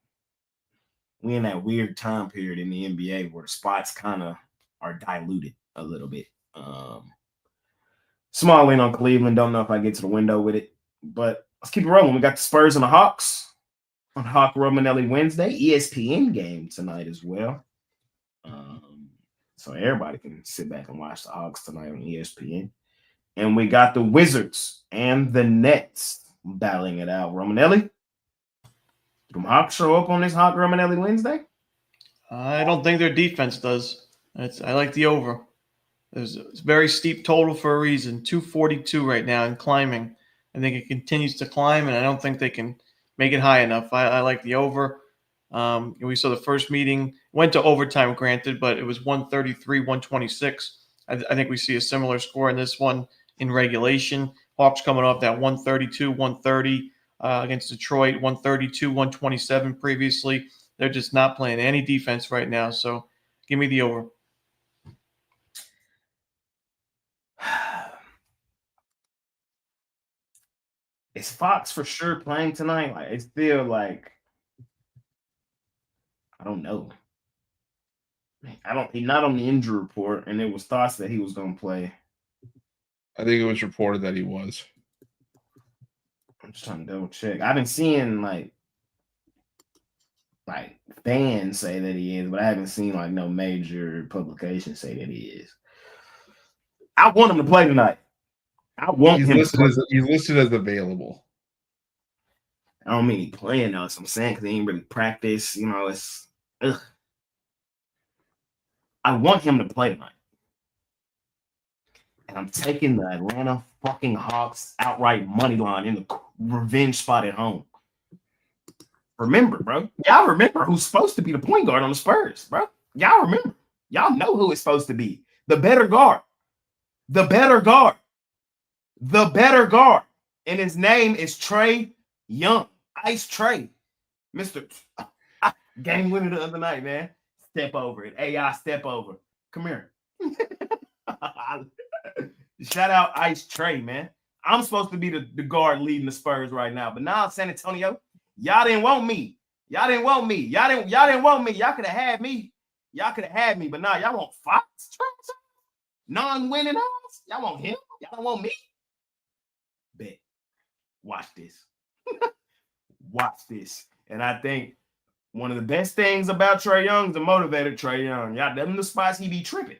Speaker 1: we in that weird time period in the NBA where the spots kind of are diluted a little bit. Small lean on Cleveland. Don't know if I get to the window with it, but let's keep it rolling. We got the Spurs and the Hawks on Hawk Romanelli Wednesday. ESPN game tonight as well. So everybody can sit back and watch the Hawks tonight on ESPN. And we got the Wizards and the Nets battling it out. Romanelli, do the Hawks show up on this Hawk Romanelli Wednesday?
Speaker 3: I don't think their defense does. I like the over. It's a very steep total for a reason. 242 right now and climbing. I think it continues to climb, and I don't think they can make it high enough. I like the over. We saw the first meeting went to overtime, granted, but it was 133-126. I think we see a similar score in this one in regulation. Hawks coming off that 132-130 against Detroit, 132-127 previously. They're just not playing any defense right now, so give me the over.
Speaker 1: Is Fox for sure playing tonight? Like, it's still like, I don't know. He's not on the injury report, and it was thoughts that he was going to play.
Speaker 2: I think it was reported that he was.
Speaker 1: I'm just trying to double check. I've been seeing like fans say that he is, but I haven't seen like no major publication say that he is. I want him to play tonight. I want him to play.
Speaker 2: He's listed as available.
Speaker 1: I don't mean he playing though. So I'm saying because he ain't really practice. It's ugh. I want him to play tonight. And I'm taking the Atlanta fucking Hawks outright money line in the revenge spot at home. Remember, bro. Y'all remember who's supposed to be the point guard on the Spurs, bro. Y'all remember. Y'all know who it's supposed to be. The better guard. The better guard. The better guard. And his name is Trae Young. Ice Trae. Mr. Game winner the other night, man. Step over it. AI, step over. Come here. Shout out Ice Trae, man. I'm supposed to be the guard leading the Spurs right now. But now San Antonio, y'all didn't want me. Y'all didn't want me. Y'all didn't want me. Y'all could have had me. Y'all could have had me. But now y'all want Fox? Non-winning odds? Y'all want him? Y'all don't want me? Bet. Watch this. Watch this. And I think one of the best things about Trae Young is the motivator Trae Young. Y'all, them the spots he be tripping.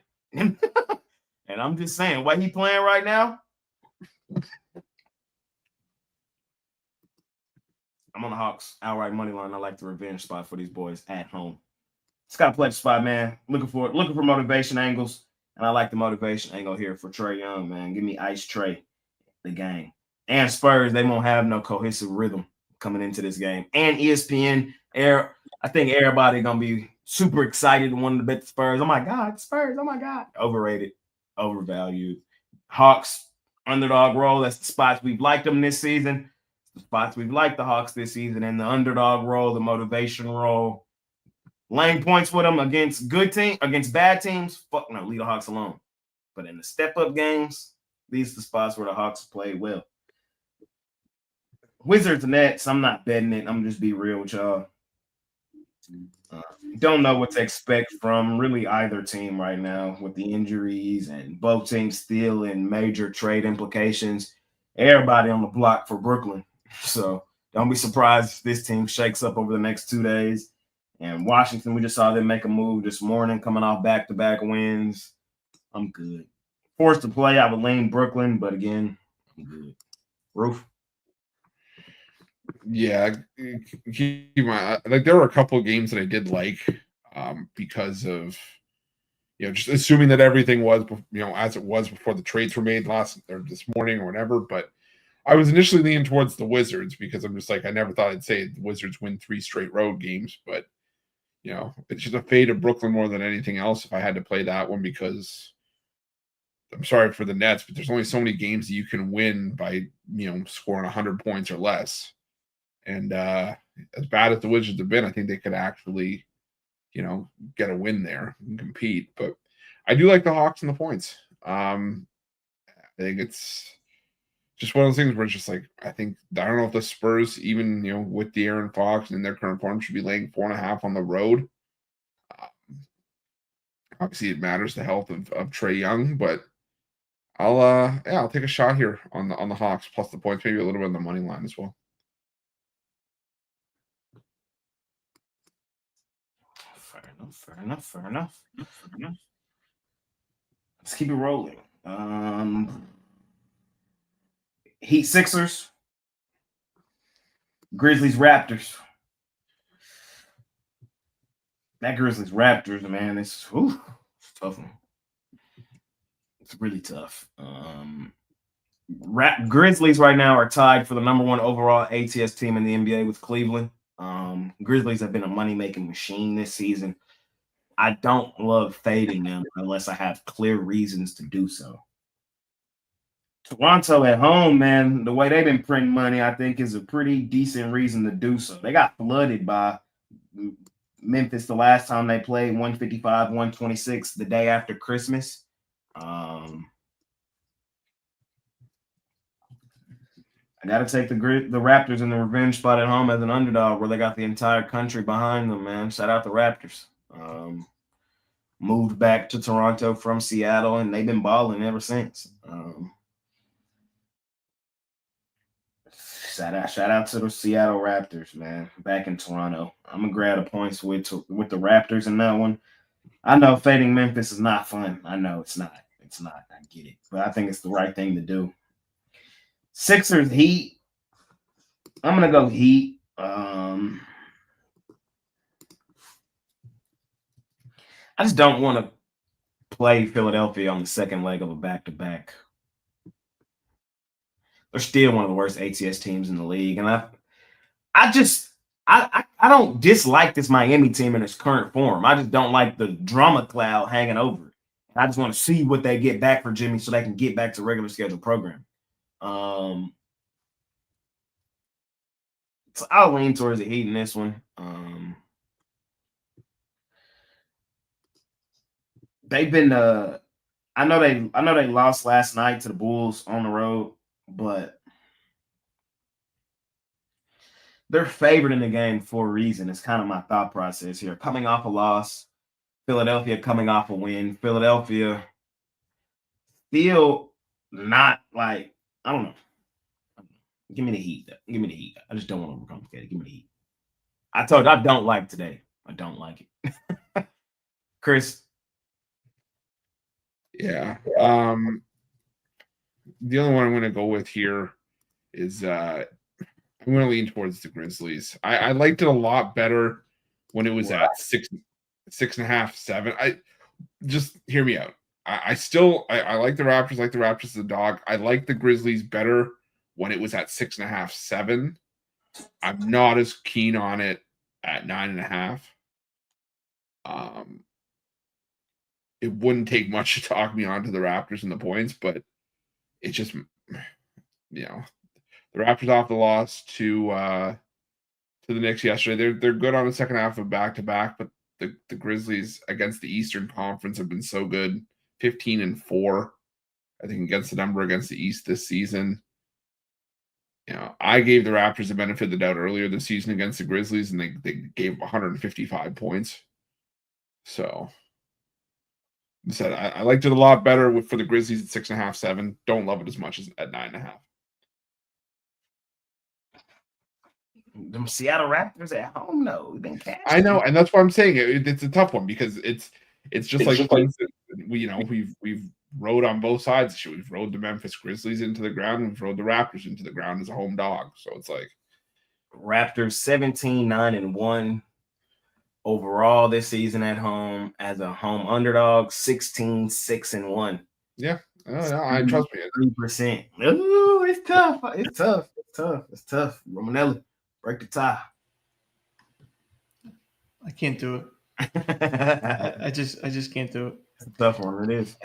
Speaker 1: And I'm just saying, what he playing right now, I'm on the Hawks outright money line. I like the revenge spot for these boys at home. It's got a pledge spot, man. Looking for motivation angles, and I like the motivation angle here for Trae Young, man. Give me Ice Trae the game. And Spurs, they won't have no cohesive rhythm coming into this game. And ESPN, I think everybody gonna be super excited and wanting to bet the Spurs. Oh my God, Spurs! Oh my God, overrated, overvalued. Hawks underdog role. That's the spots we've liked them this season. The spots we've liked the Hawks this season, and the underdog role, the motivation role. Laying points with them against against bad teams. Fuck no, leave the Hawks alone. But in the step-up games, these are the spots where the Hawks play well. Wizards and Nets, I'm not betting it. I'm just be real with y'all. Don't know what to expect from really either team right now with the injuries and both teams still in major trade implications. Everybody on the block for Brooklyn. So don't be surprised if this team shakes up over the next 2 days. And Washington, we just saw them make a move this morning, coming off back-to-back wins. I'm good. Forced to play, I would lean Brooklyn, but again, I'm good. Roof.
Speaker 2: Yeah, like there were a couple of games that I did like because of just assuming that everything was as it was before the trades were made this morning or whatever. But I was initially leaning towards the Wizards because I'm just like I never thought I'd say the Wizards win 3 straight road games, but it's just a fade of Brooklyn more than anything else if I had to play that one because I'm sorry for the Nets, but there's only so many games that you can win by scoring 100 points or less. And as bad as the Wizards have been, I think they could actually, get a win there and compete. But I do like the Hawks and the points. I think it's just one of those things where it's just like I don't know if the Spurs, even with De'Aaron Fox and in their current form, should be laying 4.5 on the road. Obviously, it matters the health of Trae Young, but I'll take a shot here on the Hawks plus the points, maybe a little bit on the money line as well.
Speaker 1: Fair enough. Let's keep it rolling. Heat Sixers, Grizzlies Raptors. That Grizzlies Raptors, man, it's a tough one. It's really tough. Grizzlies right now are tied for the number 1 overall ATS team in the NBA with Cleveland. Grizzlies have been a money-making machine this season. I don't love fading them unless I have clear reasons to do so. Toronto at home, man, the way they've been printing money, I think, is a pretty decent reason to do so. They got flooded by Memphis the last time they played, 155-126 the day after Christmas. I got to take the Raptors in the revenge spot at home as an underdog where they got the entire country behind them, man. Shout out the Raptors. Moved back to Toronto from Seattle, and they've been balling ever since. Shout out to the Seattle Raptors, man. Back in Toronto. I'm going to grab the points with the Raptors in that one. I know fading Memphis is not fun. I know it's not. It's not. I get it. But I think it's the right thing to do. Sixers, Heat. I'm going to go Heat. I just don't want to play Philadelphia on the second leg of a back-to-back. They're still one of the worst ATS teams in the league. And I don't dislike this Miami team in its current form. I just don't like the drama cloud hanging over it. I just want to see what they get back for Jimmy so they can get back to regular schedule program. So I'll lean towards the Heat in this one. They've been I know they lost last night to the Bulls on the road, but they're favored in the game for a reason. It's kind of my thought process here. Coming off a loss, Philadelphia coming off a win. Philadelphia still not like, I don't know. Give me the Heat. Give me the Heat. I just don't want to overcomplicate it. Give me the Heat. I told you I don't like today. I don't like it. Chris.
Speaker 2: Yeah. The only one I'm going to go with here is I'm going to lean towards the Grizzlies. I liked it a lot better when it was at 6.5, 7. I just hear me out. I still like the Raptors, like the Raptors as a dog. I like the Grizzlies better when it was at 6.5, 7. I'm not as keen on it at 9.5. It wouldn't take much to talk me onto the Raptors and the points, but it just, the Raptors off the loss to the Knicks yesterday. They're good on the second half of back-to-back, but the Grizzlies against the Eastern Conference have been so good, 15-4, I think, against the number against the East this season. I gave the Raptors the benefit of the doubt earlier this season against the Grizzlies, and they gave 155 points. So, I said I liked it a lot better for the Grizzlies at 6.5, 7. Don't love it as much as at 9.5.
Speaker 1: Them Seattle Raptors at home, no.
Speaker 2: I know, and that's why I'm saying it's a tough one because it's just like we've rode on both sides. We've rode the Memphis Grizzlies into the ground, and we've rode the Raptors into the ground as a home dog. So it's like
Speaker 1: Raptors 17-9-1 overall this season at home as a home underdog, 16-6-1.
Speaker 2: Yeah, I trust me.
Speaker 1: 3%. Ooh, it's tough. It's tough. Romanelli, break the tie.
Speaker 3: I can't do it. I just can't do it.
Speaker 1: It's a tough one. It is.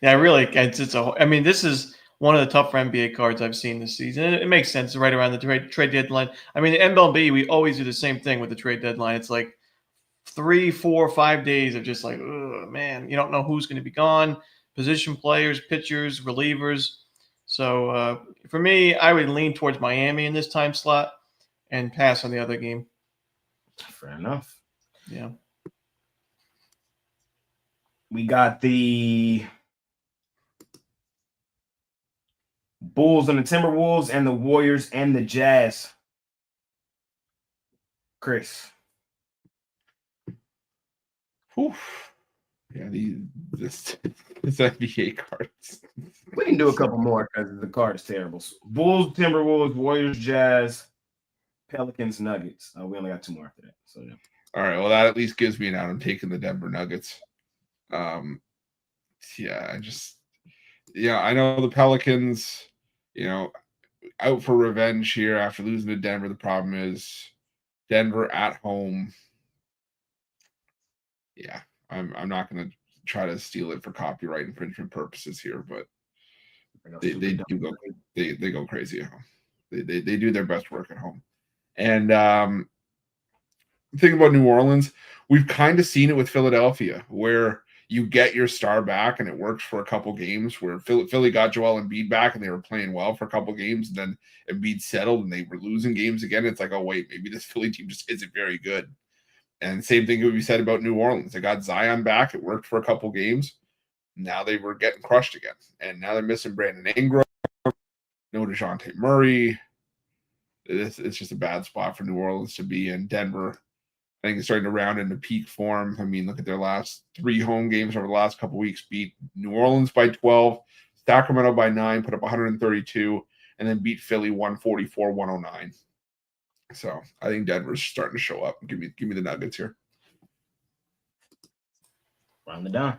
Speaker 3: Yeah, really. This is one of the tougher NBA cards I've seen this season. It makes sense right around the trade deadline. I mean, the MLB, we always do the same thing with the trade deadline. It's like 3, 4, 5 days of just like, oh man, you don't know who's going to be gone. Position players, pitchers, relievers. So for me, I would lean towards Miami in this time slot and pass on the other game.
Speaker 1: Fair enough.
Speaker 3: Yeah.
Speaker 1: We got the Bulls and the Timberwolves and the Warriors and the Jazz. Chris.
Speaker 2: Oof. Yeah, this NBA cards.
Speaker 1: We can do a couple more because the card is terrible. Bulls, Timberwolves, Warriors, Jazz, Pelicans, Nuggets. We only got 2 more after that. So yeah.
Speaker 2: All right. Well, that at least gives me an out. I'm taking the Denver Nuggets. I know the Pelicans, out for revenge here after losing to Denver. The problem is Denver at home. Yeah, I'm not going to try to steal it for copyright infringement purposes here, but they go crazy at home. They do their best work at home. And think about New Orleans. We've kind of seen it with Philadelphia, where you get your star back and it works for a couple games, where Philly got Joel Embiid back and they were playing well for a couple games, and then Embiid settled and they were losing games again. It's like, oh, wait, maybe this Philly team just isn't very good. And same thing would be said about New Orleans. They got Zion back. It worked for a couple games. Now they were getting crushed again. And now they're missing Brandon Ingram, no DeJounte Murray. It's just a bad spot for New Orleans to be in. Denver, I think it's starting to round into peak form. I mean, look at their last 3 home games over the last couple of weeks. Beat New Orleans by 12, Sacramento by 9, put up 132, and then beat Philly 144-109. So I think Denver's starting to show up. Give me the Nuggets here.
Speaker 1: Round the down.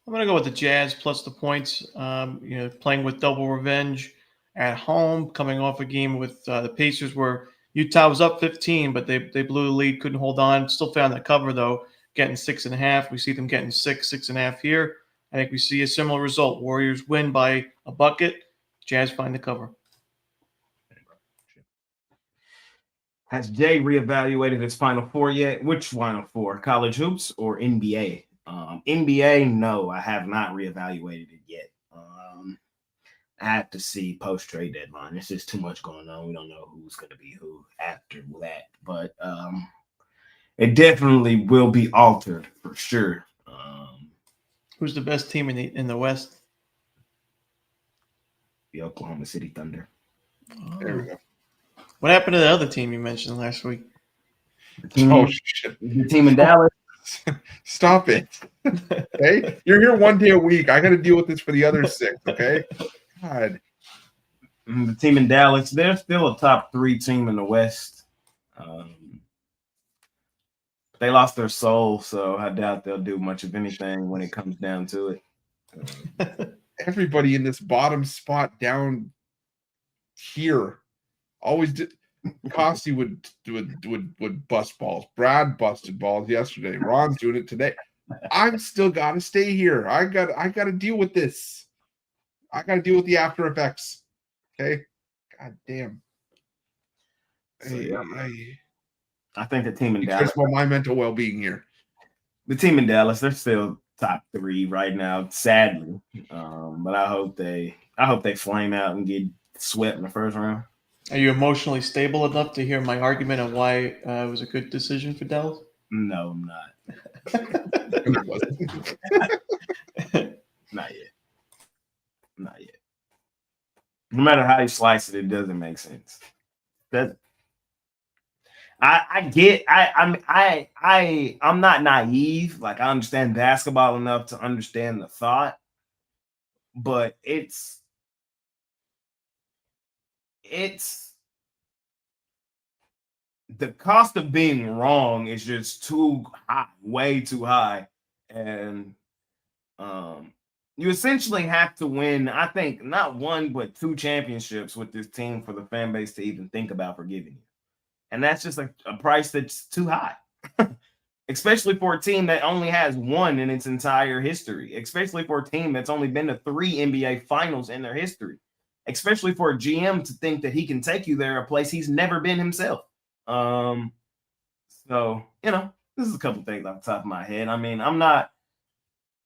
Speaker 3: I'm going to go with the Jazz plus the points. Playing with double revenge at home, coming off a game with the Pacers where Utah was up 15, but they blew the lead, couldn't hold on. Still found that cover, though, getting 6.5. We see them getting 6.5 here. I think we see a similar result. Warriors win by a bucket. Jazz find the cover.
Speaker 1: Has Jay reevaluated his Final Four yet? Which Final Four? College hoops or NBA? NBA, no, I have not reevaluated it yet. I have to see post-trade deadline. There's just too much going on. We don't know who's going to be who after that. But it definitely will be altered for sure.
Speaker 3: Who's the best team in the West?
Speaker 1: The Oklahoma City Thunder.
Speaker 3: Oh.
Speaker 2: There we go.
Speaker 3: What happened to the other team you mentioned last week?
Speaker 1: The team in Dallas.
Speaker 2: Stop it. Okay? You're here one day a week. I got to deal with this for the other 6, okay? God.
Speaker 1: The team in Dallas, they're still a top 3 team in the West. They lost their soul, so I doubt they'll do much of anything when it comes down to it.
Speaker 2: Everybody in this bottom spot down here always did. Costi would bust balls. Brad busted balls yesterday. Ron's doing it today. I'm still got to stay here. I got to deal with this. I got to deal with the after effects. Okay. God damn.
Speaker 1: So, I think the team in Dallas.
Speaker 2: About my mental well-being here.
Speaker 1: The team in Dallas, they're still top 3 right now, sadly. But I hope they flame out and get swept in the first round.
Speaker 3: Are you emotionally stable enough to hear my argument on why it was a good decision for Dallas?
Speaker 1: No, I'm not. Not yet. Not yet. No matter how you slice it, it doesn't make sense. I'm not naive. Like, I understand basketball enough to understand the thought, but it's the cost of being wrong is just too high, way too high. And you essentially have to win, I think, not 1, but 2 championships with this team for the fan base to even think about forgiving you. And that's just a price that's too high, especially for a team that only has 1 in its entire history, especially for a team that's only been to 3 NBA finals in their history, especially for a GM to think that he can take you there, a place he's never been himself. So, this is a couple things off the top of my head. I mean, I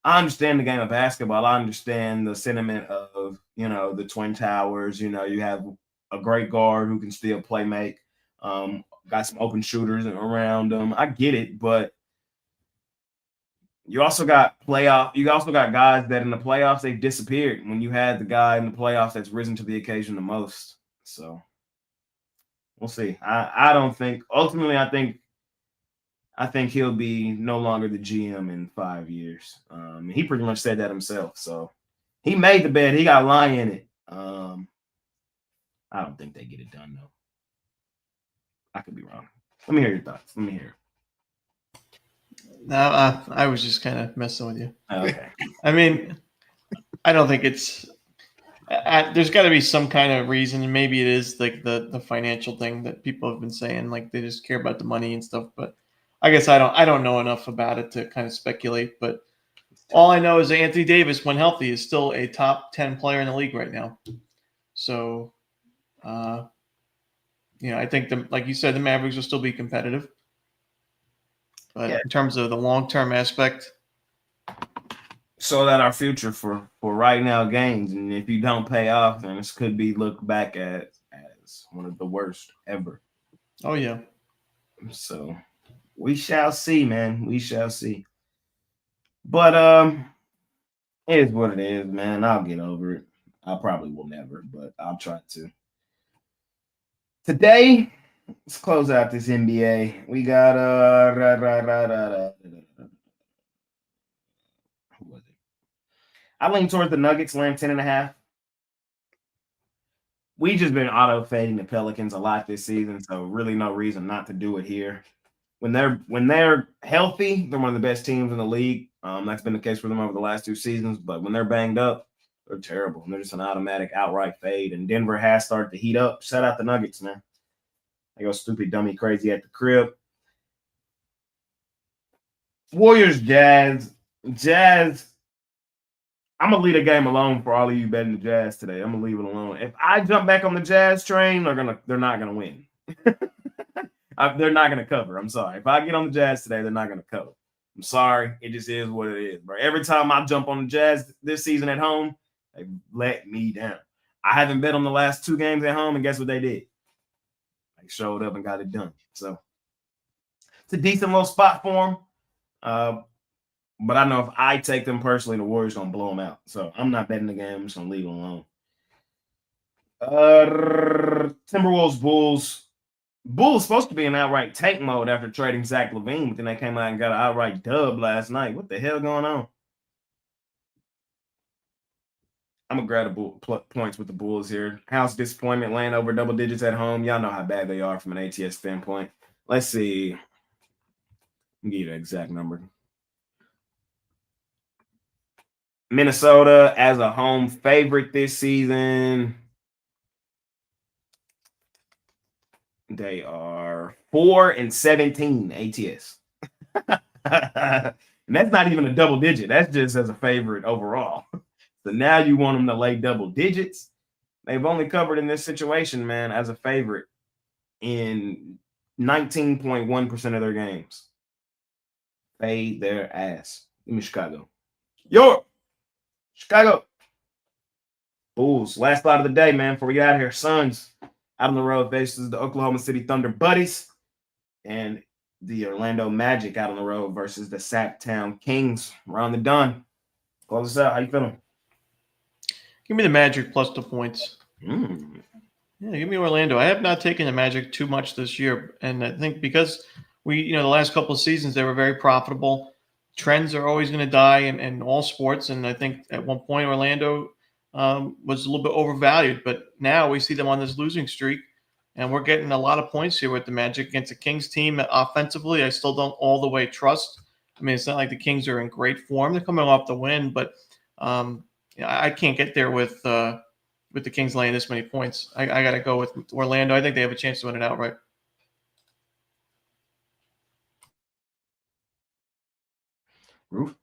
Speaker 1: understand the game of basketball. I understand the sentiment of, the Twin Towers. You have a great guard who can still play make. Got some open shooters around them. I get it, but you also got guys that in the playoffs, they've disappeared when you had the guy in the playoffs that's risen to the occasion the most. So we'll see. I don't think ultimately, I think he'll be no longer the GM in 5 years. He pretty much said that himself. So he made the bed. He got a lie in it. I don't think they get it done, though. I could be wrong. Let me hear your thoughts. Let me hear.
Speaker 3: No, I was just kind of messing with you.
Speaker 1: Okay.
Speaker 3: I mean, I don't think it's. There's got to be some kind of reason, and maybe it is like the financial thing that people have been saying, like they just care about the money and stuff. But I guess I don't know enough about it to kind of speculate. But all I know is that Anthony Davis, when healthy, is still a top 10 player in the league right now. So, I think like you said, the Mavericks will still be competitive. But in terms of the long-term aspect,
Speaker 1: so that our future for right now gains, and if you don't pay off, then this could be looked back at as one of the worst ever.
Speaker 3: Oh yeah.
Speaker 1: So we shall see, man. We shall see. But it is what it is, man. I'll get over it. I probably will never, but I'll try to. Today, let's close out this NBA. We got who was it? I lean towards the Nuggets, laying 10.5. We just been auto fading the Pelicans a lot this season, so really no reason not to do it here. When they're healthy, they're one of the best teams in the league. That's been the case for them over the last 2 seasons. But when they're banged up, they're terrible. And they're just an automatic outright fade. And Denver has started to heat up. Shout out the Nuggets, man. They go stupid, dummy, crazy at the crib. Warriors, Jazz. I'm going to leave the game alone for all of you betting the Jazz today. I'm going to leave it alone. If I jump back on the Jazz train, they're not going to win. They're not going to cover. I'm sorry. If I get on the Jazz today, they're not going to cover. I'm sorry. It just is what it is, bro. Every time I jump on the Jazz this season at home, they let me down. I haven't bet on the last 2 games at home, and guess what they did? They showed up and got it done. So it's a decent little spot for them. But I know if I take them personally, the Warriors going to blow them out. So I'm not betting the game. I'm just going to leave it alone. Timberwolves, Bulls. Bulls supposed to be in outright tank mode after trading Zach LaVine, but then they came out and got an outright dub last night. What the hell going on? I'm gonna grab the points with the Bulls here. House disappointment, laying over double digits at home. Y'all know how bad they are from an ATS standpoint. Let's see. I'll give you the exact number. Minnesota as a home favorite this season. They are 4-17 ATS. And that's not even a double digit. That's just as a favorite overall. So now you want them to lay double digits. They've only covered in this situation, man, as a favorite in 19.1% of their games. Fade their ass. Give me Chicago. Chicago. Bulls. Last slide of the day, man, before we get out of here. Suns out on the road faces the Oklahoma City Thunder Buddies. And the Orlando Magic out on the road versus the Sacktown Kings. We're on the done. Close us out. How you feeling?
Speaker 3: Give me the Magic plus the points.
Speaker 1: Yeah,
Speaker 3: give me Orlando. I have not taken the Magic too much this year, and I think because the last couple of seasons they were very profitable. Trends are always going to die in all sports, and I think at one point Orlando was a little bit overvalued, but now we see them on this losing streak, and we're getting a lot of points here with the Magic against the Kings team. Offensively, I still don't all the way trust. I mean, it's not like the Kings are in great form. They're coming off the win, but I can't get there with the Kings laying this many points. I got to go with Orlando. I think they have a chance to win it outright.
Speaker 1: Roof.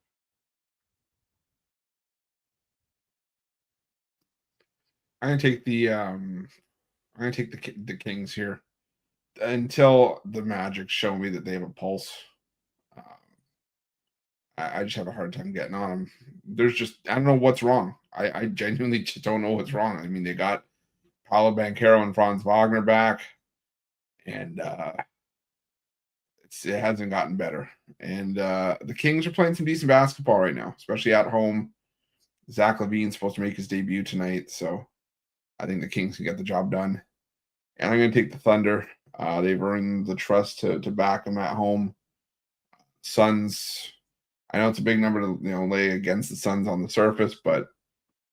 Speaker 2: I'm gonna take the Kings here until the Magic show me that they have a pulse. I just have a hard time getting on them. I don't know what's wrong. I genuinely just don't know what's wrong. I mean, they got Paolo Banchero and Franz Wagner back, and it hasn't gotten better. And the Kings are playing some decent basketball right now, especially at home. Zach LaVine's supposed to make his debut tonight, so I think the Kings can get the job done. And I'm going to take the Thunder. They've earned the trust to back them at home. Suns, I know it's a big number to lay against the Suns on the surface, but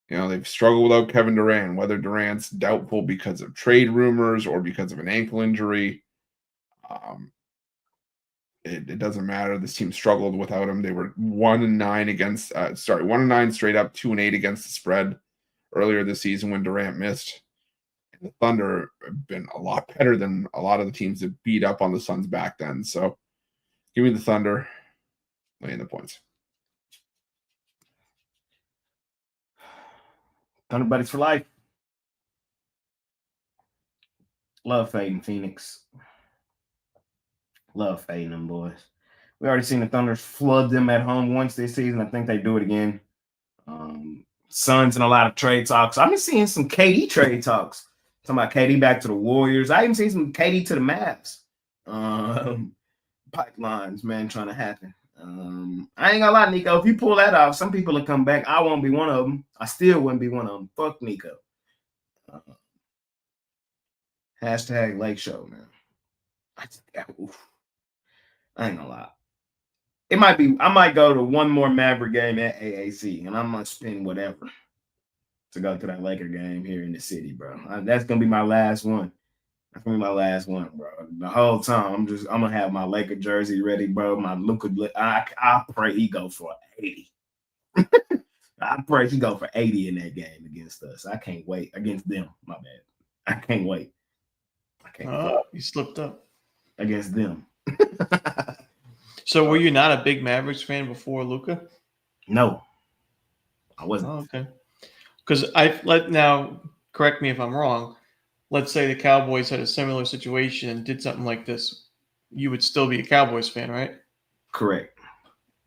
Speaker 2: they've struggled without Kevin Durant. Whether Durant's doubtful because of trade rumors or because of an ankle injury, it doesn't matter. This team struggled without him. They were 1-9 against 1-9 straight up, 2-8 against the spread earlier this season when Durant missed. And the Thunder have been a lot better than a lot of the teams that beat up on the Suns back then. So give me the Thunder laying the points.
Speaker 1: Thunder Buddies for life. Love fading Phoenix. Love fading them boys. We already seen the Thunder flood them at home once this season. I think they do it again. Suns and a lot of trade talks. I've been seeing some KD trade talks. Talking about KD back to the Warriors. I even seen some KD to the Mavs. Pipelines, man, trying to happen. I ain't gonna lie, Nico. If you pull that off, some people will come back. I won't be one of them. I still wouldn't be one of them. Fuck Nico. Hashtag Lake Show, man. I ain't gonna lie. I might go to one more Maverick game at AAC, and I'm gonna spend whatever to go to that Laker game here in the city, bro. That's gonna be my last one. That's gonna be my last one, bro. The whole time, I'm gonna have my Laker jersey ready, bro. My Luka, I pray he go for 80. I pray he go for 80 in that game against us. I can't wait against them. My bad. I can't wait.
Speaker 3: You slipped up
Speaker 1: against them.
Speaker 3: So were you not a big Mavericks fan before Luka?
Speaker 1: No, I wasn't.
Speaker 3: Oh, okay. Because now correct me if I'm wrong. Let's say the Cowboys had a similar situation and did something like this, you would still be a Cowboys fan, right?
Speaker 1: Correct.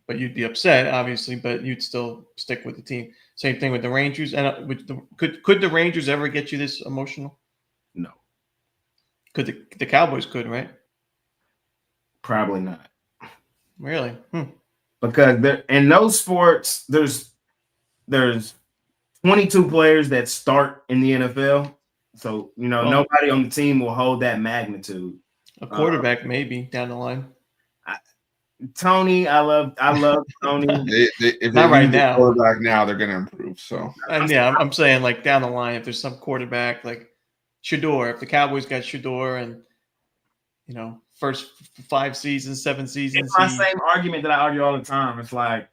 Speaker 3: But you'd be upset, obviously, but you'd still stick with the team. Same thing with the Rangers. And could the Rangers ever get you this emotional?
Speaker 1: No.
Speaker 3: Could the Cowboys could, right?
Speaker 1: Probably not.
Speaker 3: Really?
Speaker 1: Because in those sports, there's 22 players that start in the NFL. So, nobody on the team will hold that magnitude.
Speaker 3: A quarterback, maybe down the line.
Speaker 1: Tony, I love Tony.
Speaker 2: If
Speaker 3: Not
Speaker 2: they
Speaker 3: right
Speaker 2: lose their
Speaker 3: now.
Speaker 2: quarterback now, they're going to improve. So
Speaker 3: And yeah, I'm saying like down the line, if there's some quarterback like Shador, if the Cowboys got Shador and first 5 seasons, 7 seasons,
Speaker 1: It's my same argument that I argue all the time. It's like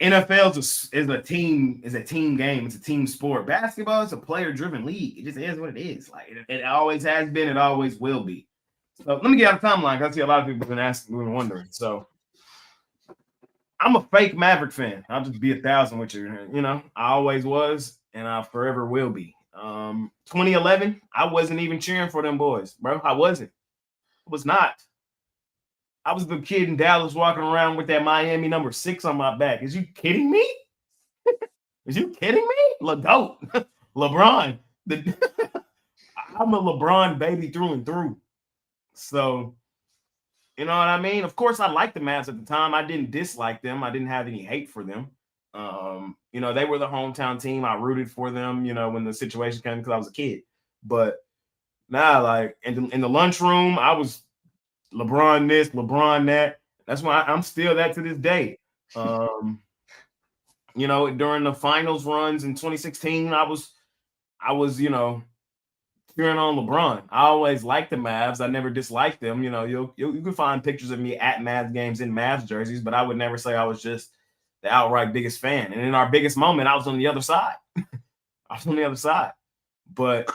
Speaker 1: NFL is a team game. It's a team sport. Basketball is a player-driven league. It just is what it is. Like it always has been. It always will be. So let me get out the timeline because I see a lot of people have been wondering. So I'm a fake Maverick fan. I'll just be 1,000 with you. I always was, and I forever will be. 2011, I wasn't even cheering for them boys, bro. I wasn't. I was not. I was the kid in Dallas walking around with that Miami number 6 on my back. Is you kidding me? Is you kidding me? LeGoat. LeBron. I'm a LeBron baby through and through. So, you know what I mean? Of course, I liked the Mavs at the time. I didn't dislike them. I didn't have any hate for them. They were the hometown team. I rooted for them, when the situation came because I was a kid. But now, like in the lunchroom, I was LeBron this, LeBron that. That's why I'm still that to this day. During the finals runs in 2016, I was, cheering on LeBron. I always liked the Mavs. I never disliked them. You can find pictures of me at Mavs games in Mavs jerseys, but I would never say I was just the outright biggest fan. And in our biggest moment, I was on the other side. But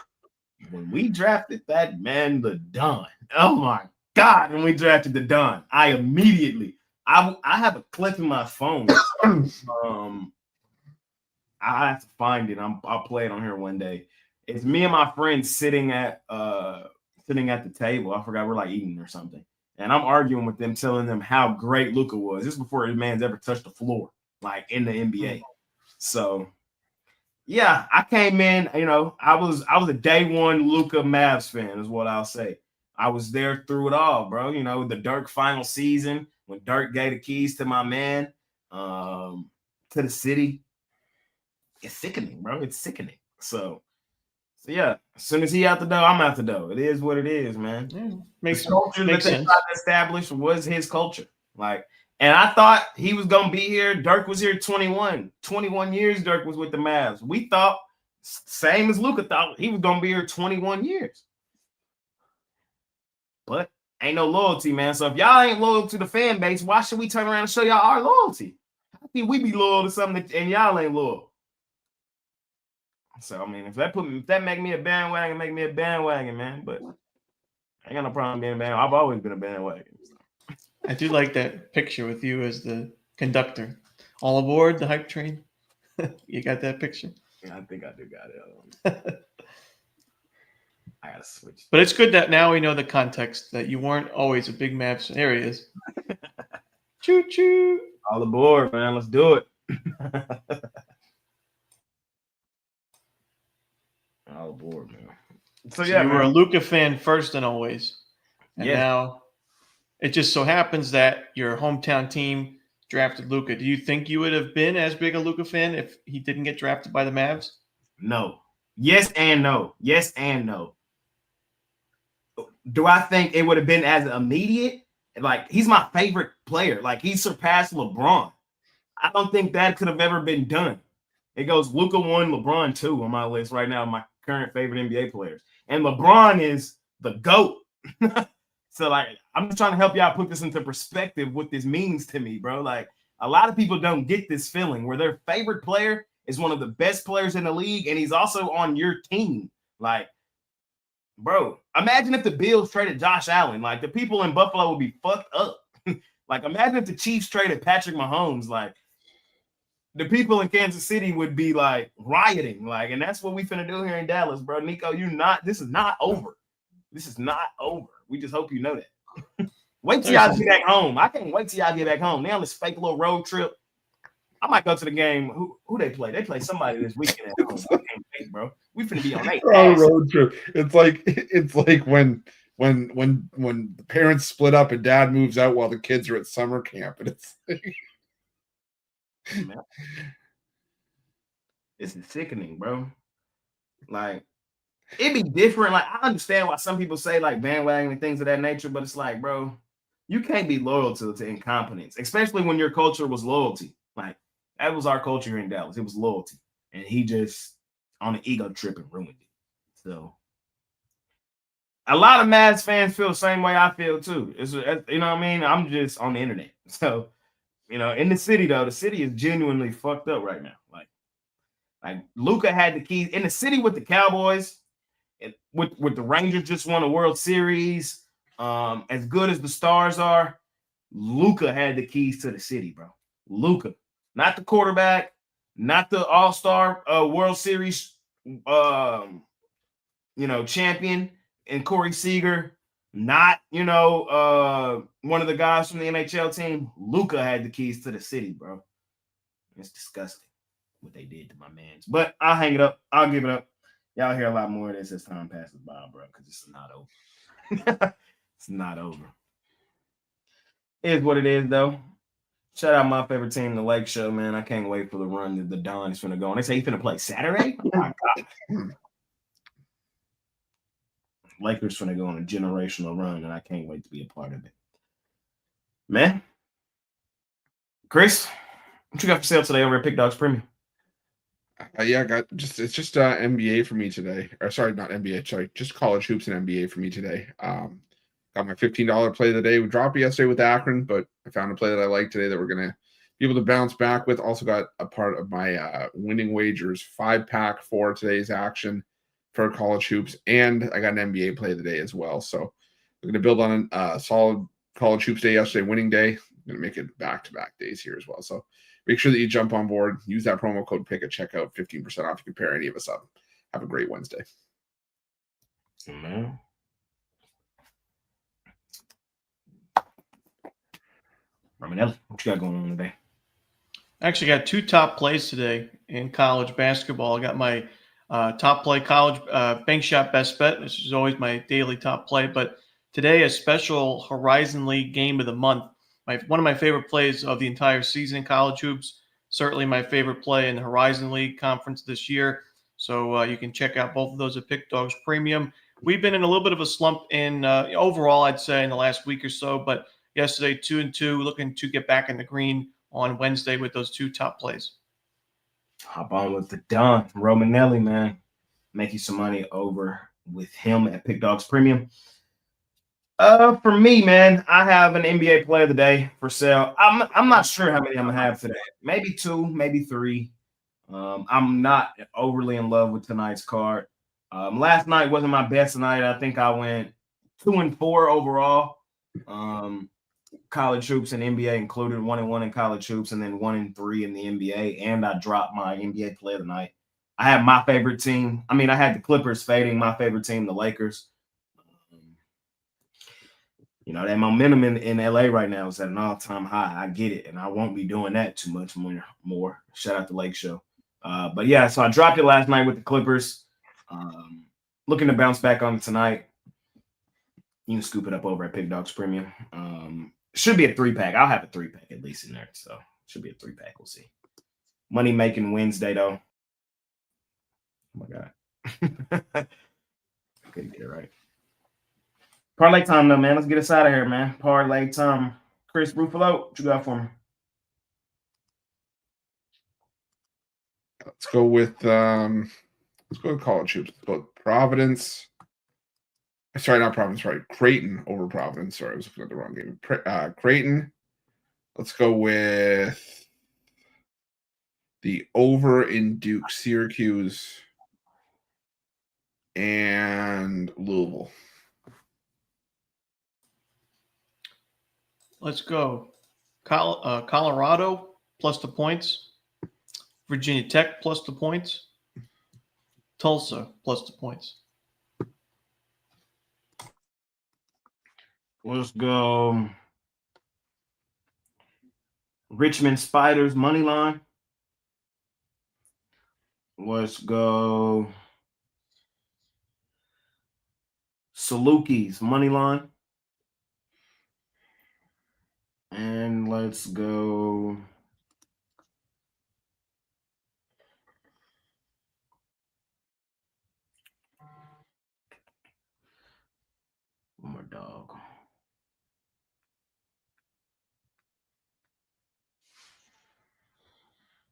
Speaker 1: when we drafted that man, the Don, oh my God, when we drafted the Don, I immediately, I have a clip in my phone. I have to find it. I'll play it on here one day. It's me and my friends sitting at the table. I forgot, we're like eating or something. And I'm arguing with them, telling them how great Luka was. This is before the man's ever touched the floor, like in the NBA. So yeah, I came in, I was a day one Luka Mavs fan, is what I'll say. I was there through it all, bro. The Dirk final season when Dirk gave the keys to my man, to the city. It's sickening, bro. It's sickening. So yeah, as soon as he out the door, I'm out the door. It is what it is, man.
Speaker 3: Yeah,
Speaker 1: the culture that they tried
Speaker 3: sense.
Speaker 1: to establish was his culture. And I thought he was gonna be here. Dirk was here 21 years. Dirk was with the Mavs. We thought, same as Luka thought, he was gonna be here 21 years. But ain't no loyalty, man. So if y'all ain't loyal to the fan base, why should we turn around and show y'all our loyalty? How can we be loyal to something and y'all ain't loyal? So I mean, if that make me a bandwagon, make me a bandwagon, man. But I ain't got no problem being a bandwagon. I've always been a bandwagon. So.
Speaker 3: I do like that picture with you as the conductor. All aboard the hype train. You got that picture?
Speaker 1: Yeah, I think I do got it. I gotta switch.
Speaker 3: But it's good that now we know the context that you weren't always a big Mavs. There he is. Choo choo.
Speaker 1: All aboard, man. Let's do it. All aboard, man. So yeah,
Speaker 3: you were a Luka fan first and always. And now it just so happens that your hometown team drafted Luka. Do you think you would have been as big a Luka fan if he didn't get drafted by the Mavs?
Speaker 1: No. Yes and no. Yes and no. Do I think it would have been as immediate? Like, he's my favorite player. Like, he surpassed LeBron. I don't think that could have ever been done. It goes Luka 1, LeBron 2 on my list right now, my current favorite NBA players. And LeBron is the GOAT. So, like, I'm just trying to help y'all put this into perspective, what this means to me, bro. Like, a lot of people don't get this feeling where their favorite player is one of the best players in the league, and he's also on your team. Like, bro, imagine if the Bills traded Josh Allen. Like, the people in Buffalo would be fucked up. Like, imagine if the Chiefs traded Patrick Mahomes. Like, the people in Kansas City would be, like, rioting. Like, and that's what we finna do here in Dallas, bro. Nico, this is not over. This is not over. We just hope you know that. Wait till y'all get back home. I can't wait till y'all get back home. They on this fake little road trip. I might go to the game. Who they play? They play somebody this weekend at home. I can't wait, bro. We finna be on
Speaker 2: a road trip. It's like when the parents split up and dad moves out while the kids are at summer camp, and it's like...
Speaker 1: This is sickening, bro. Like, it'd be different. Like, I understand why some people say like bandwagon and things of that nature, but it's like, bro, you can't be loyal to incompetence, especially when your culture was loyalty. Like, that was our culture here in Dallas. It was loyalty. And he just on an ego trip and ruined it. So a lot of Mavs fans feel the same way I feel too. It's, you know what I mean? I'm just on the internet. So, you know, in the city though, the city is genuinely fucked up right now. Like Luka had the keys in the city with the Cowboys, and with the Rangers just won a World Series. As good as the Stars are, Luka had the keys to the city, bro. Luka, not the quarterback, not the All-Star World Series, champion, and Corey Seager, not one of the guys from the NHL team. Luka had the keys to the city, bro. It's disgusting what they did to my mans. But I'll hang it up. I'll give it up. Y'all hear a lot more of this as time passes by, bro, because it's not over. It's not over. It is what it is, though. Shout out my favorite team, the Lake Show, man. I can't wait for the run that the Don is finna go on. They say he's finna play Saturday? Oh my God. Lakers finna go on a generational run, and I can't wait to be a part of it. Man. Chris, what you got for sale today over at Pick Dogs Premium?
Speaker 2: Yeah, it's just NBA for me today. Or sorry, not NBA. Sorry, just college hoops and NBA for me today. Got my $15 play of the day. We dropped it yesterday with Akron, but I found a play that I like today that we're gonna be able to bounce back with. Also got a part of my winning wagers 5-pack for today's action for college hoops, and I got an NBA play of the day as well. So we're gonna build on a solid college hoops day yesterday, winning day. I'm gonna make it back-to-back days here as well. So make sure that you jump on board. Use that promo code PICK at checkout, 15% off. You can pair any of us up. Have a great Wednesday.
Speaker 1: Man. Romanelli, what you got going on today?
Speaker 3: I actually got 2 top plays today in college basketball. I got my top play college bank shot best bet. This is always my daily top play. But today, a special Horizon League game of the month. One of my favorite plays of the entire season in college hoops. Certainly my favorite play in the Horizon League conference this year. So you can check out both of those at Pick Dogs Premium. We've been in a little bit of a slump in overall, I'd say, in the last week or so. But yesterday, 2-2, looking to get back in the green on Wednesday with those 2 top plays.
Speaker 1: Hop on with the Don Romanelli, man. Make you some money over with him at Pick Dogs Premium. For me, man, I have an NBA play of the day for sale. I'm not sure how many I'm gonna have today. Maybe 2, maybe 3. I'm not overly in love with tonight's card. Last night wasn't my best night. I think I went 2-4 overall. College hoops and NBA included, 1-1 in college hoops and then 1-3 in the NBA. And I dropped my NBA play of the night. I had my favorite team. I had the Clippers fading my favorite team, the Lakers. That momentum in LA right now is at an all-time high. I get it, and I won't be doing that too much more. Shout out to Lake Show. But yeah, so I dropped it last night with the Clippers. Looking to bounce back on it tonight. You can scoop it up over at Pick Dogs Premium. Should be a 3-pack. I'll have a 3-pack at least in there. So should be a 3-pack. We'll see. Money making Wednesday though. Oh my God. Couldn't get it right. Parlay time though, man. Let's get us out of here, man. Parlay time. Chris Ruffalo, what you got for me?
Speaker 2: Let's go with college hoops. Let's go with Providence. Sorry, not Providence. Sorry, Creighton over Providence. Sorry, I was looking at the wrong game. Creighton. Let's go with the over in Duke, Syracuse, and Louisville.
Speaker 3: Let's go. Colorado plus the points. Virginia Tech plus the points. Tulsa plus the points.
Speaker 1: Let's go. Richmond Spiders money line. Let's go. Salukis money line. And let's go. hard dog.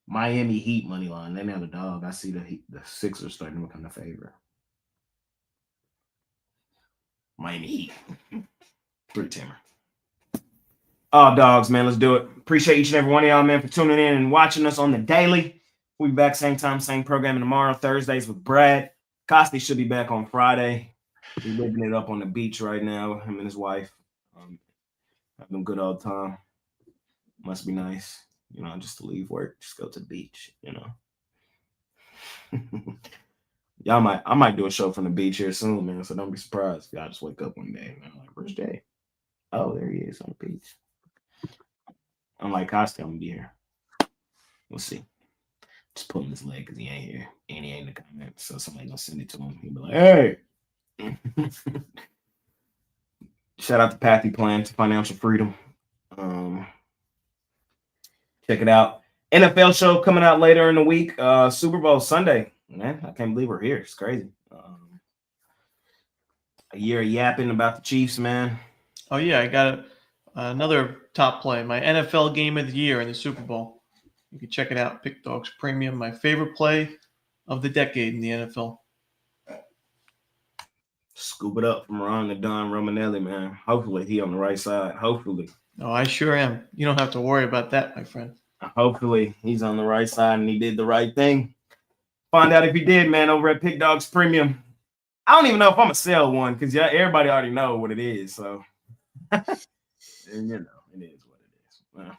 Speaker 1: Miami Heat money line. They now the dog. I see the Sixers starting to become the favorite. Miami Heat. Pretty timber. Oh, dogs, man. Let's do it. Appreciate each and every one of y'all, man, for tuning in and watching us on the daily. We'll be back same time, same programming tomorrow, Thursdays with Brad. Costi should be back on Friday. He's living it up on the beach right now, him and his wife. Having a good old time. Must be nice, just to leave work, just go to the beach, I might do a show from the beach here soon, man. So don't be surprised if y'all just wake up one day, man. Like, where's Jay? Oh, there he is on the beach. I'm like, Costi, I'm gonna be here. We'll see. Just pulling his leg because he ain't here. And he ain't in the comments. So somebody gonna send it to him. He'll be like, hey. Shout out to Pathy Plan to Financial Freedom. Check it out. NFL show coming out later in the week. Super Bowl Sunday. Man, I can't believe we're here. It's crazy. A year of yapping about the Chiefs, man.
Speaker 3: Oh, yeah. I got another top play. My NFL game of the year in the Super Bowl. You can check it out. Pick Dogs Premium. My favorite play of the decade in the NFL.
Speaker 1: Scoop it up from Ron to Don Romanelli, man. Hopefully he on the right side. Hopefully.
Speaker 3: Oh, I sure am. You don't have to worry about that, my friend.
Speaker 1: Hopefully he's on the right side and he did the right thing. Find out if he did, man, over at Pick Dogs Premium. I don't even know if I'm going to sell one because everybody already know what it is. So, and it is what it is. Well,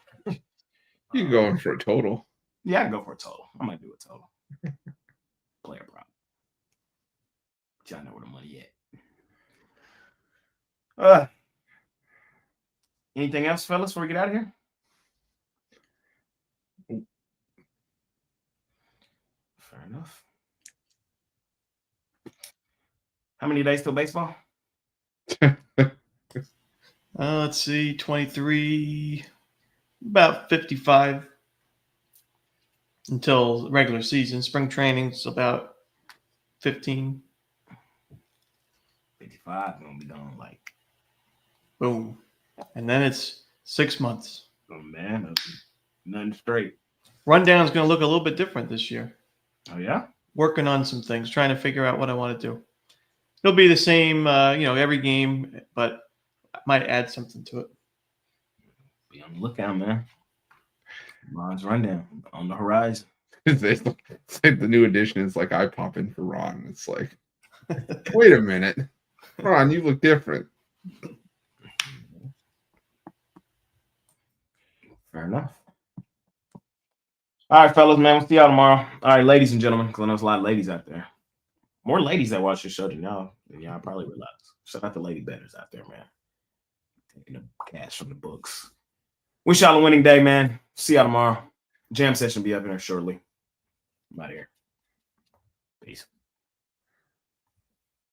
Speaker 2: You can go in for a total.
Speaker 1: Yeah, I can go for a total. I might do a total. Player prop. But y'all know where the money at. Anything else, fellas, before we get out of here? Fair enough. How many days till baseball?
Speaker 3: Let's see, 23, about 55 until regular season. Spring training's about 15.
Speaker 1: 55 gonna be done like
Speaker 3: boom, and then it's 6 months.
Speaker 1: Oh man, nothing straight.
Speaker 3: Rundown's going to look a little bit different this year.
Speaker 1: Oh yeah,
Speaker 3: working on some things, trying to figure out what I want to do. It'll be the same, every game, but I might add something to it.
Speaker 1: Be on the lookout, man. Ron's rundown on the horizon.
Speaker 2: It's like the new edition is like I pop in for Ron. It's like, wait a minute, Ron, you look different.
Speaker 1: Fair enough. All right, fellas, man. We'll see y'all tomorrow. All right, ladies and gentlemen, because I know there's a lot of ladies out there. More ladies that watch this show than y'all probably realize. Shout out to lady bettors out there, man. Taking the cash from the books. Wish y'all a winning day, man. See y'all tomorrow. Jam session will be up in there shortly. I'm out of here. Peace.